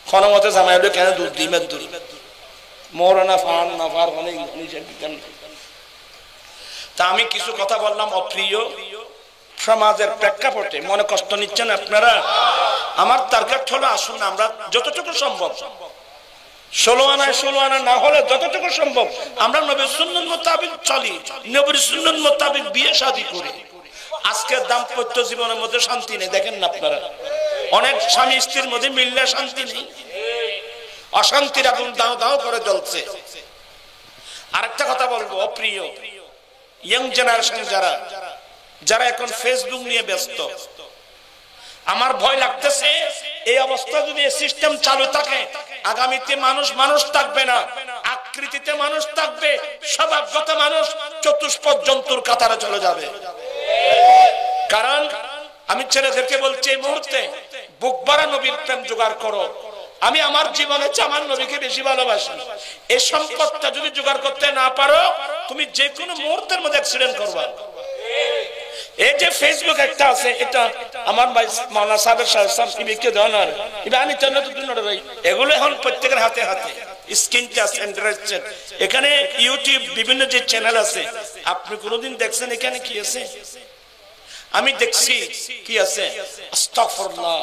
খনমতে জামাই হইলো কেন দুধ দিমের দূর মোর না ফান না ফার অনেক নিজে বিজ্ঞান তা আমি কিছু কথা বললাম অপ্রিয় সমাজের প্রেক্ষাপটে মনে কষ্ট নিচ্ছেন আপনারা আমার টার্গেট হলো আসুন আমরা যতটুকু সম্ভব 16 আনায় 16 আনা না হলে যতটুকু সম্ভব আমরা নবীর সুন্নাত মোতাবেক চলি, নবীর সুন্নাত মোতাবেক বিয়ে শাদী করি। আজকে দাম্পত্য জীবনের মধ্যে শান্তি নেই, দেখেন না আপনারা, অনেক স্বামী স্ত্রীর মধ্যে মিললে শান্তি নেই, অশান্তির আগুন দাও দাও করে জ্বলছে। আরেকটা কথা বলবো, অপ্রিয় ইয়াং জেনারেশন যারা যারা এখন ফেসবুক নিয়ে ব্যস্ত, আমার ভয় লাগতেছে এই অবস্থা যদি এই সিস্টেম চালু থাকে, আগামীতে মানুষ থাকবে না, আকৃতিতে মানুষ থাকবে, স্বভাবগত মানুষ চতুষ্পদ জন্তুর কাতারে চলে যাবে। কারণ আমি ছেলেদেরকে বলছি এই মুহূর্তে বুক ভরা নবীর প্রেম জোগাড় করো। আমি আমার জীবনে আমার নবীকে বেশি ভালোবাসি, এই সম্পদটা যদি জোগাড় করতে না পারো তুমি যে কোনো মুহূর্তের মধ্যে অ্যাক্সিডেন্ট করবা। এই যে ফেসবুক একটা আছে, এটা আমার ভাই মাওলানা সাহেবের সাহেবকে দেওয়ার ইবানি জান্নাত দুনিয়ার ভাই, এগুলো এখন প্রত্যেকের হাতে হাতে স্ক্রিন টাচ অ্যান্ড্রয়েড সেট। এখানে ইউটিউব বিভিন্ন যে চ্যানেল আছে, আপনি কোনোদিন দেখছেন এখানে কি আছে? আমি দেখছি কি আছে, আস্তাগফিরুল্লাহ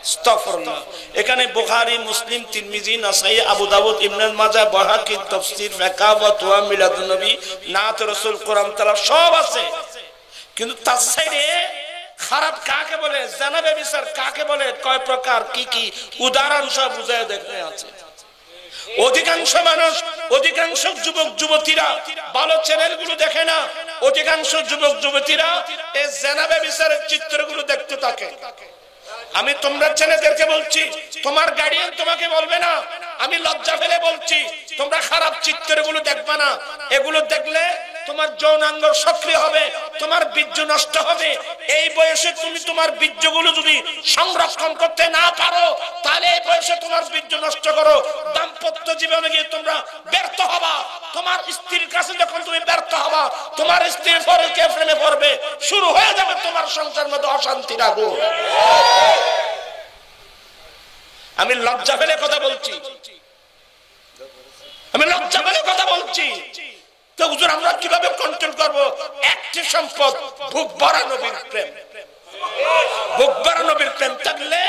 আস্তাগফিরুল্লাহ। এখানে বুখারী, মুসলিম, তিরমিজি, নাসাই, আবু দাউদ, ইবনে মাজাহ, বাহাকি, তাফসীর, ফিকহ, ওয়া মিলাদুন নবী, নাত রাসূল, কোরআন তেলাওয়াত সব আছে। কিন্তু তার সাইডে খারাপ কাকে বলে, জানা ব্যভিচার কাকে বলে, কয় প্রকার, কি কি উদাহরণ সব বুঝায় দেখতে আছে। অধিকাংশ মানুষ, অধিকাংশ যুবক যুবতীরা ভালো চ্যানেলগুলো দেখে না, অধিকাংশ যুবক যুবতীরা এই জানা ব্যভিচারের চিত্রগুলো দেখতে থাকে। আমি তোমরা ছেলেদেরকে বলছি, তোমার গার্ডিয়ান তোমাকে বলবে না, আমি লজ্জা ফেলে বলছি, তোমরা খারাপ চিত্রগুলো দেখবা না। এগুলো দেখলে তোমার যৌনাঙ্গ সক্রিয় হবে, তোমার বীর্য নষ্ট হবে। এই বয়সে তুমি তোমার বীর্যগুলো যদি সংরক্ষণ করতে না পারো, তাহলে এই বয়সে তোমার বীর্য নষ্ট করো, দাম্পত্য জীবনে গিয়ে তোমরা ব্যর্থ হবা। তোমার স্ত্রীর কাছে যখন তুমি ব্যর্থ হবা, তোমার স্ত্রীর পরে কে প্রেমে পড়বে, শুরু হয়ে যাবে তোমার সংসারের মধ্যে অশান্তির আগুন। আমি লজ্জা ফেলে কথা বলছি, আমি লজ্জা ফেলে কথা বলছি। তো হুজুর আমরা কিভাবে কন্ট্রোল করব? একটি সম্পদ, বুক ভরা নবীর প্রেম। বুক ভরা নবীর প্রেম থাকলে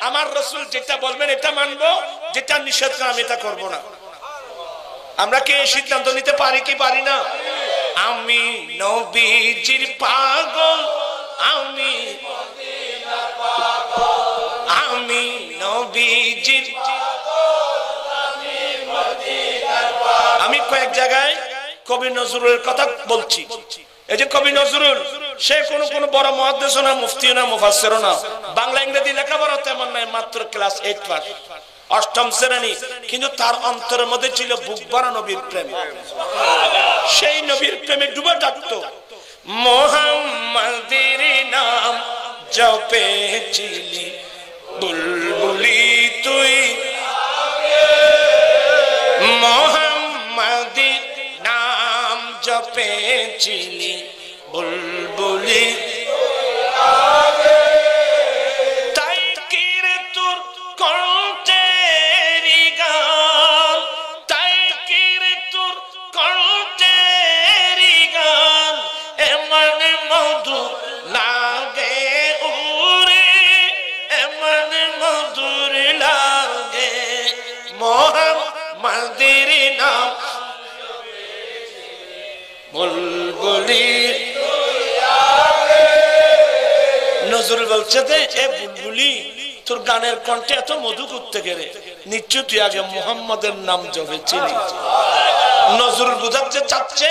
আমার রাসূল যেটা বলবেন এটা মানবো, যেটা নিষেধ করেন আমি এটা করব না। আমরা কি সিদ্ধান্ত নিতে পারি কি পারি না? আমি নবীজির পাগল, আমি মদিনার পাগল, আমি নবীজির পাগল, আমি মদিনার পাগল। আমি কয়েক জায়গায় কবি নজরুলের কথা বলছি। এই যে কবি নজরুল, সে কোন বড় মুহাদ্দিস না, মুফতি না, মুফাসসির না, বাংলা ইংরেজি লেখাপড়া তেমন নাই, মাত্র ক্লাস 8 পাস, অষ্টম শ্রেণী। কিন্তু তার অন্তরের মধ্যে ছিল বুক ভরা নবীর প্রেম। সেই নবীর প্রেমে ডুবে থাকতো। মুহাম্মাদের নাম জপেছিলি বুলবুলি তুই, মুহাম্মাদের নাম জপেছিলি বুলবুলি, তাই কি রে তোর কণ্ঠেরি গান, তাই কি রে তোর কণ্ঠেরি গান, এমন মধু লাগে উরে, এমন মধুর লাগে, মুহাম্মাদের নাম বুলবুলি। নজরুল বলছে যে এ বুলবুলি, তোর গানের কণ্ঠে এত মধু করতে গেলে নিশ্চয় তুই আগে মুহাম্মাদের নাম জপেছিলি। নজরুল বুঝাতে চাচ্ছে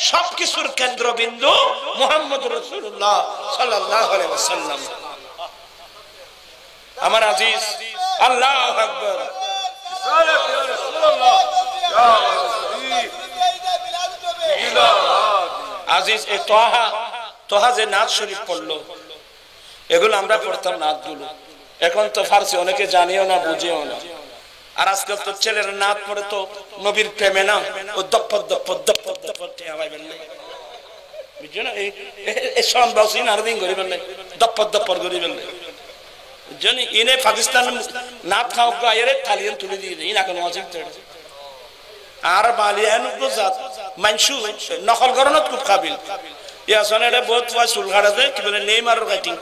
সবকিছুর কেন্দ্রবিন্দু মুহাম্মদুর রাসূলুল্লাহ সাল্লাল্লাহু আলাইহি ওয়াসাল্লাম। আমার আজিজ, আল্লাহু আকবার। আজিজ, এই তোহা যে নাত শরীফ পড়লো, এগুলো আমরা পড়তাম নাতগুলো, এখন তো ফার্সি অনেকে জানিও না, বুঝেও না। আর আজকাল তো ছেলের নাত পড়ে তো নবীর প্রেমে না, ও দপ্পর দপ্পর দপ্পর দপ্পর টেয়াবাইবেন না, বুঝছো না? এই সন বাউসি নারদিন গরিবেন না, দপ্পর দপ্পর গরিবেন না, বুঝছো না? ইনে পাকিস্তান নাত খাও গায়ের থালিয়ান তুলে দিয়ে দেয়, ইনা কোনো অজিব তো। আর বালিয়ান জাত মানসু নকল গরনত খুব কাবিল। ইয়াসনে এটা বহুত ওয়াই সুলঘাড় আছে, কি বলে নেইমারের কাটিং,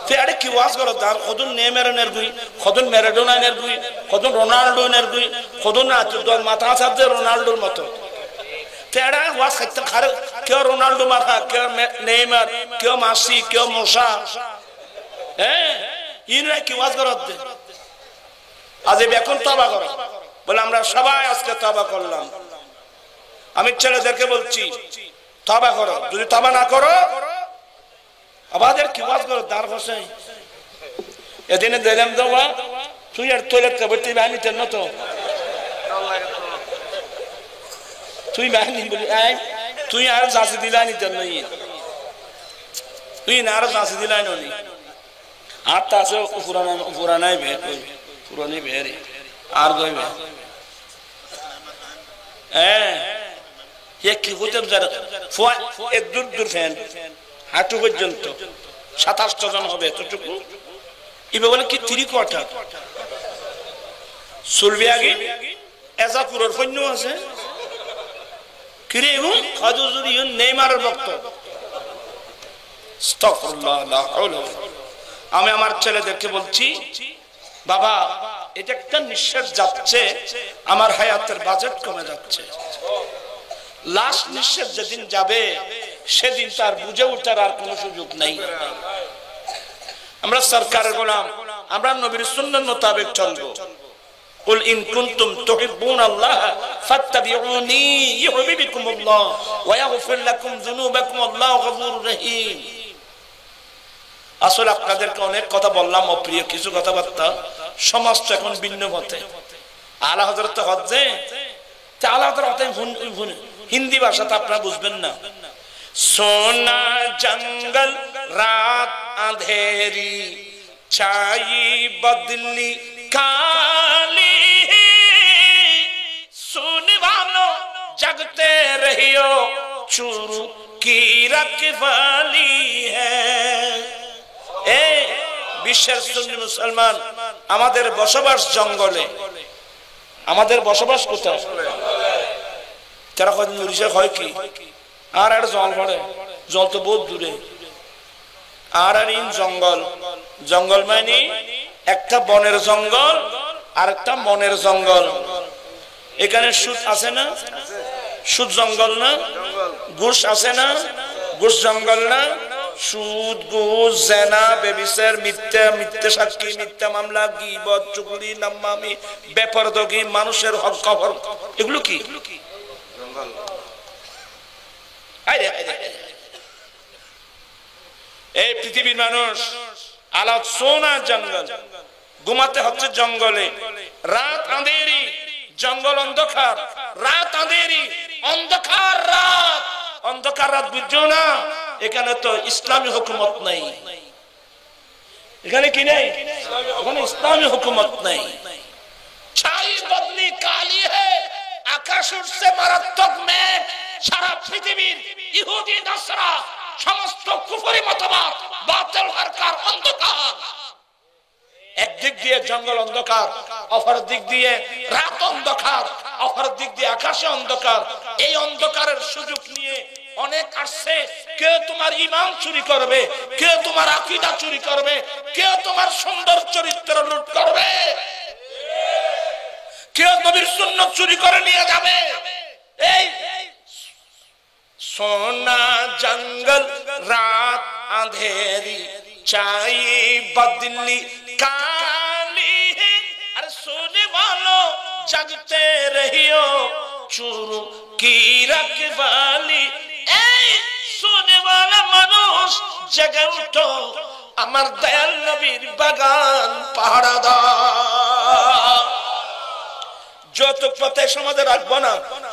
ফেয়ারে কি ওয়াজ করো তার কদন নেমারেনের গুই কদন ম্যারাডোনানের গুই কদন রোনাল্ডোনের গুই কদন দল মাথা আছে রোনাল্ডোর মতো ফেয়ারা ওয়াজ খাইতে খারে কেউ রোনাল্ডো মাথা কেউ নেইমার কেউ মাসি কেউ মোসা হ্যাঁ ইনরা কি ওয়াজ করো আজ এখন তওবা করো বলে আমরা সবাই আজকে তওবা করলাম আমি ছেলেদেরকে বলছি তওবা করো যদি তওবা না করো আমাদের কি ওয়াজ করো দার বসে এদিনে দিলাম দেওয়া তুই আর টয়লেট কে বলতে আমি তেন তো তুই বাহিনী বলি তুই আর জাসি দিলানি তেন নই তুই না আর জাসি দিলানি নি আর তা আছে পুরানাই বে পুরানি বেরি আর গইবে কি হতে এক দূর দূর ফ্যান হাঁটু পর্যন্ত 27 জন হবে এতটুকু এবার বলে কি 3 কোয়ার্টার চলবে আগে এজাপুরের সৈন্য আছে কিরে এখন খাজুজুরি নেইমারের ভক্ত আস্তাগফিরুল্লাহ লা হাওলা আমি আমার ছেলেদেরকে বলছি বাবা এটা একটা নিঃশ্বাস যাচ্ছে আমার হায়াতের বাজেট কমে যাচ্ছে লাস্ট নিঃশ্বাস যেদিন যাবে সেদিন তার বুঝে ওঠার আর কোনো সুযোগ নাই আমরা সরকারের গোলাম আমরা নবীর সুন্নাত মোতাবেক চলবো কুল ইন কুনতুম তুহিব্বুনাল্লাহ ফাত্তাবিউনি ইউহিব্বুকুমুল্লাহ ওয়া ইয়াগফির লাকুম যুনুবাকুম আল্লাহু গফুরুর রহিম আসলে আপনাদেরকে অনেক কথা বললাম অপ্রিয় কিছু কথাবার্তা সমাজ এখন ভিন্ন মতে আলা হযরত হজ্জে আলা হযরত হিন্দি ভাষাতে আপনারা বুঝবেন না সোনা জঙ্গল রাত আঁধেরি ছাই বদলি কালি सुनने वालों जगते रहियो चूरू की रखवाली है ए বিশ্বের সুন্নি মুসলমান আমাদের বসবাস জঙ্গলে আমাদের বসবাস কোথায় তারা কত নুরিশে হয় কি আর আর জল পড়ে জল তো বহুত দূরে আর আর ইন জঙ্গল জঙ্গল মানে একটা বনের জঙ্গল আর একটা মনের জঙ্গল এখানে সুদ আছে না সুদ জঙ্গল না ঘুষ আছে না ঘুষ জঙ্গল না সুদ ঘুষ জেনা বেবিচার মিথ্যা সাক্ষী মিথ্যা মামলা গীবত চুগলি নামামি বেপরদগি মানুষের হক খবর এগুলো কি জঙ্গল আরে এই পৃথিবীর মানুষ আলাদ সোনা জঙ্গল ঘুমাতে হচ্ছে জঙ্গলে রাত আঁধেরি জঙ্গল অন্ধকার রাত আঁধেরি অন্ধকার রাত বুঝছো না এখানে তো ইসলামী হুকুমত নাই এখানে কি নেই ওখানে ইসলামী হুকুমত নাই ছাই বদলি কালি হে আকাশ উঠছে মারাত্মক মেঘ সারা পৃথিবীর ইহুদি নাসরা সমস্ত কুফরি মতবাদ বাতিল হারকার অন্ধকার একদিক দিয়ে জঙ্গল অন্ধকার অপর দিক দিয়ে রাত অন্ধকার অপর দিক দিয়ে আকাশে অন্ধকার এই অন্ধকারের সুযোগ নিয়ে অনেক আসছে কেউ তোমার ঈমান চুরি করবে কেউ তোমার আকীদা চুরি করবে কেউ তোমার সুন্দর চরিত্র লুট করবে কেউ নবীর সুন্নাত চুরি করে নিয়ে যাবে এই सोना जंगल रात अंधेरी चाय बदली काली अरे सोने वालों जगते रहियो चूरू की रखवाली ए सोने वाला মানুষ জেগে উঠো আমার দয়াল নবীর বাগান পাহারা দাও যত পথে সমাজে রাখবো না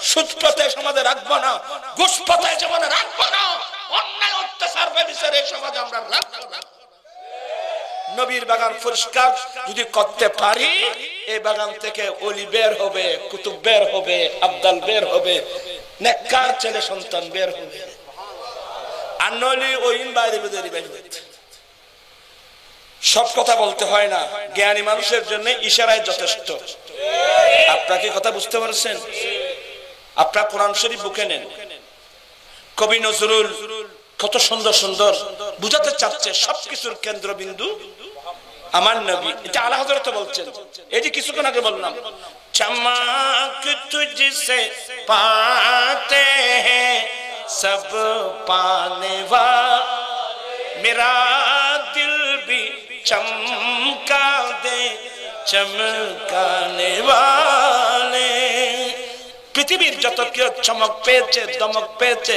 সুদ পথে সমাজে রাখবো না ঘুষ পথে জীবনে রাখবো না অন্যায় অত্যাচার ব্যভিচার এই সমাজে আমরা রাখবো না নবীর বাগান পরিষ্কার যদি করতে পারি এই বাগান থেকে ওলি বের হবে কুতুব বের হবে আব্দাল বের হবে নেককার ছেলে সন্তান বের হবে আর নলি ওইন বাইরে বেরিয়ে সব কথা বলতে হয় না জ্ঞানী মানুষের জন্য ইশারায় যথেষ্ট আপনারা কি কথা বুঝতে পারছেন আপনারা কোরআন শরীফ বুকে নেন কবি নজরুল কত সুন্দর সুন্দর বুঝাতে চাচ্ছে সবকিছুর কেন্দ্রবিন্দু আমার নবী। এটা আলা হযরত বলছেন। এই যে কিছুক্ষণ আগে বললাম, চমক তুঝসে পাতে হ্যাঁ সব পানে वाले, मेरा दिल भी चमका दे चमकाने वाले। পৃথিবীর যত কেউ চমক পেয়েছে, দমক পেয়েছে,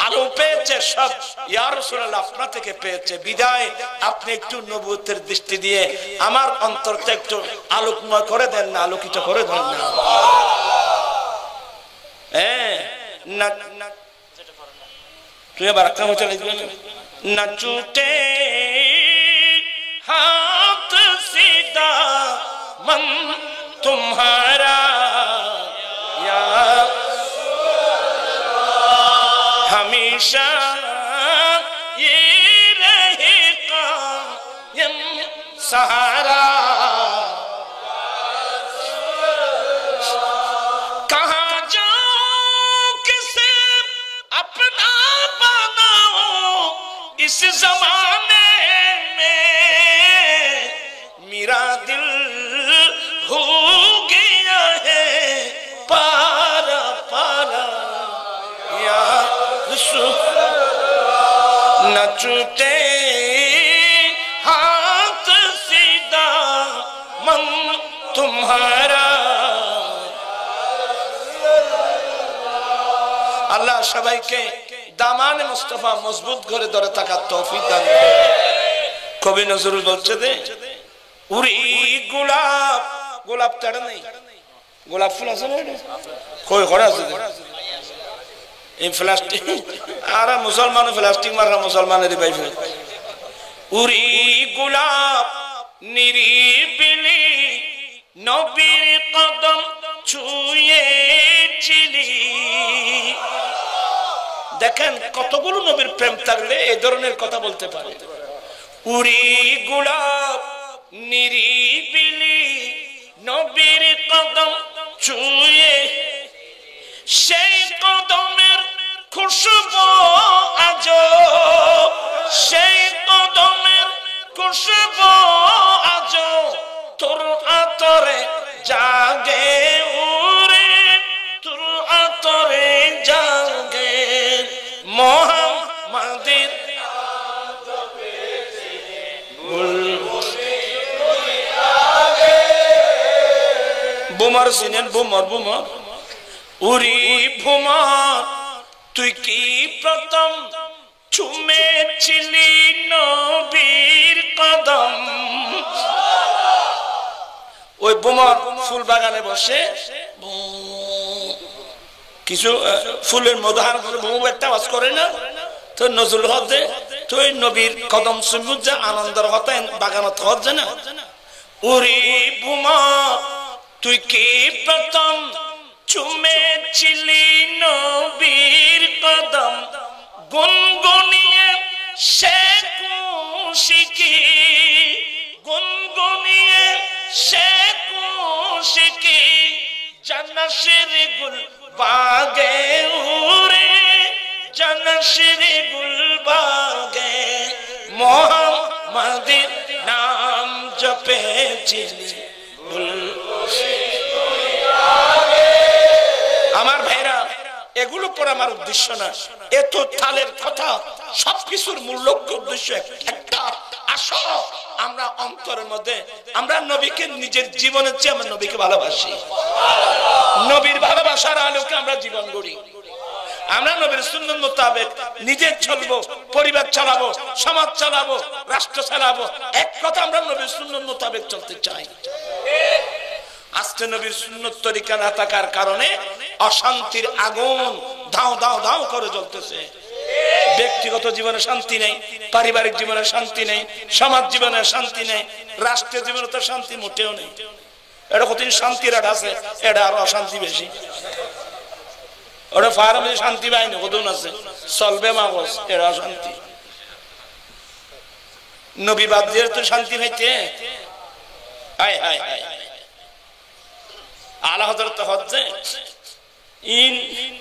আলো পেয়েছে, সব ইয়া রাসূলুল্লাহ আপনার থেকে পেয়েছে। বিদায় আপনি একটু নবুয়তের দৃষ্টি দিয়ে আমার অন্তরটা একটু আলোকময় করে দেন না, আলোকিত করে দেন না। হ্যাঁ না তুই আবার কাম চলে যাবে না। চুটে হাত সিদা মন तुम्हारा या हमेशा ये रहेगा यम सहारा। कहाँ जाऊं किसे अपना बनाओ इस जमाने में, मेरा दिल हो गया है पारा पारा या न छूटे हाथ सीधा मन तुम्हारा। আল্লাহ সবাইকে দামানে মুস্তাফা মজবুত করে ধরে থাকার তৌফিক দান করেন। কবি নজরুল বলছে যে উরি গোলাপ, গোলাপ তাড়া নেই, গোলাপ ফুল আছে না কই ঘরে আছে এই প্লাস্টিক আর মুসলমান প্লাস্টিক মারা মুসলমানের ভাই ফেল। উরি গোলাপ নিরিবিলি নবীর কদম ছুঁয়েছিলি। দেখেন কতগুলো নবীর প্রেম থাকলে এই ধরনের কথা বলতে পারে। উরি গোলাপ নিরিবিলি নবীর কদম ছুঁয়ে, সেই কদমের খুশবু আজো, সেই কদমের খুশবু আজো তোর আতরে জাগে উরে, তোর আতরে জাগে মোহাম্মদের বুমার সিনেন বুমার বুমার। উরি ভুমার তুই কি প্রথম ছুঁয়েছিলি নবীর কদম। ওই বুমার ফুল বাগানে বসে কিছু ফুলের মধুহার একটা আওয়াজ করে না, তো নজরুল হতে তুই নবীর কদম সুমুজা আনন্দের হতে বাগানত হচ্ছে না। উরি বুমা তুই কি প্রথম ছুঁয়েছিলি নবীর কদম, গুনগুনিয়ে সে খুশকি, গুনগুনিয়ে সে খুশকি জনশির গুল বাগে উরে, জনশির গুল বাগে মোহাম্মদের নাম জপেছিলি। আমার ভাইরা এগুলো পর আমার উদ্দেশ্য না, এত তালের কথা সবকিছুর মূল লক্ষ্য উদ্দেশ্য একটা, আসো আমরা অন্তরের মধ্যে আমরা নবীকে নিজের জীবনের চেয়ে আমরা নবীকে ভালোবাসি, নবীর ভালোবাসার আলোকে আমরা জীবন গড়ি। আমরা নবীর সুন্নাত মোতাবেক নিজে চলবো, পরিবার চালাবো, সমাজ চালাবো, রাষ্ট্র চালাবো। এক কথা আমরা নবীর সুন্নাত মোতাবেক চলতে চাই। আজকে নবীর সুন্নাত তরিকা না থাকার কারণে অশান্তির আগুন দাও দাও দাও করে জ্বলতেছে। ব্যক্তিগত জীবনে শান্তি নেই, পারিবারিক জীবনে শান্তি নেই, সমাজ জীবনে শান্তি নেই, রাষ্ট্রীয় জীবনে তো শান্তি মোটেও নেই। এটা কতদিন শান্তির আট আছে, এটা আরো অশান্তি বেশি। ওটা ফার্মে শান্তি পাইনি কতদিন আছে, চলবে মাগজ, এটা অশান্তি। নবী বাদ দিয়ে তো শান্তি পাইতে হায় হায় হায়। আলা হযরত হজ্জে ইন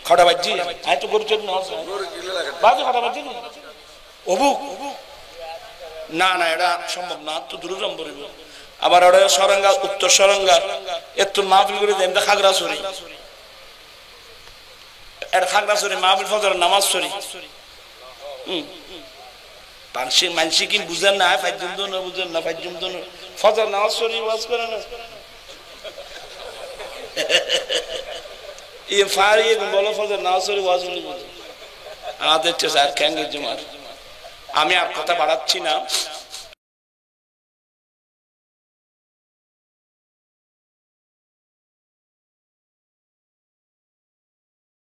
খড়া বাজি আয় তো গরু চোর না বাজে খড়া বাজি অবুক না না এটা সম্ভব না, তো দূর নম্বর আবার ওরা সরঙ্গা উত্তর সরঙ্গা একটু মাহফিল করে দেন খাগড়াছড়ি, এটা খাগড়াছড়ি মাহফিল ফজর নামাজ ছড়ি মানসি কি বুঝেন না, ফাইজুম তো না বুঝেন না, ফাইজুম তো ফজর নামাজ ছড়ি ওয়াজ করে না এই ফারি বলো ফজর নামাজ ছড়ি ওয়াজ বলি আমাদের আর খ্যাঙ্গের জমার। আমি আর কথা বাড়াচ্ছি না।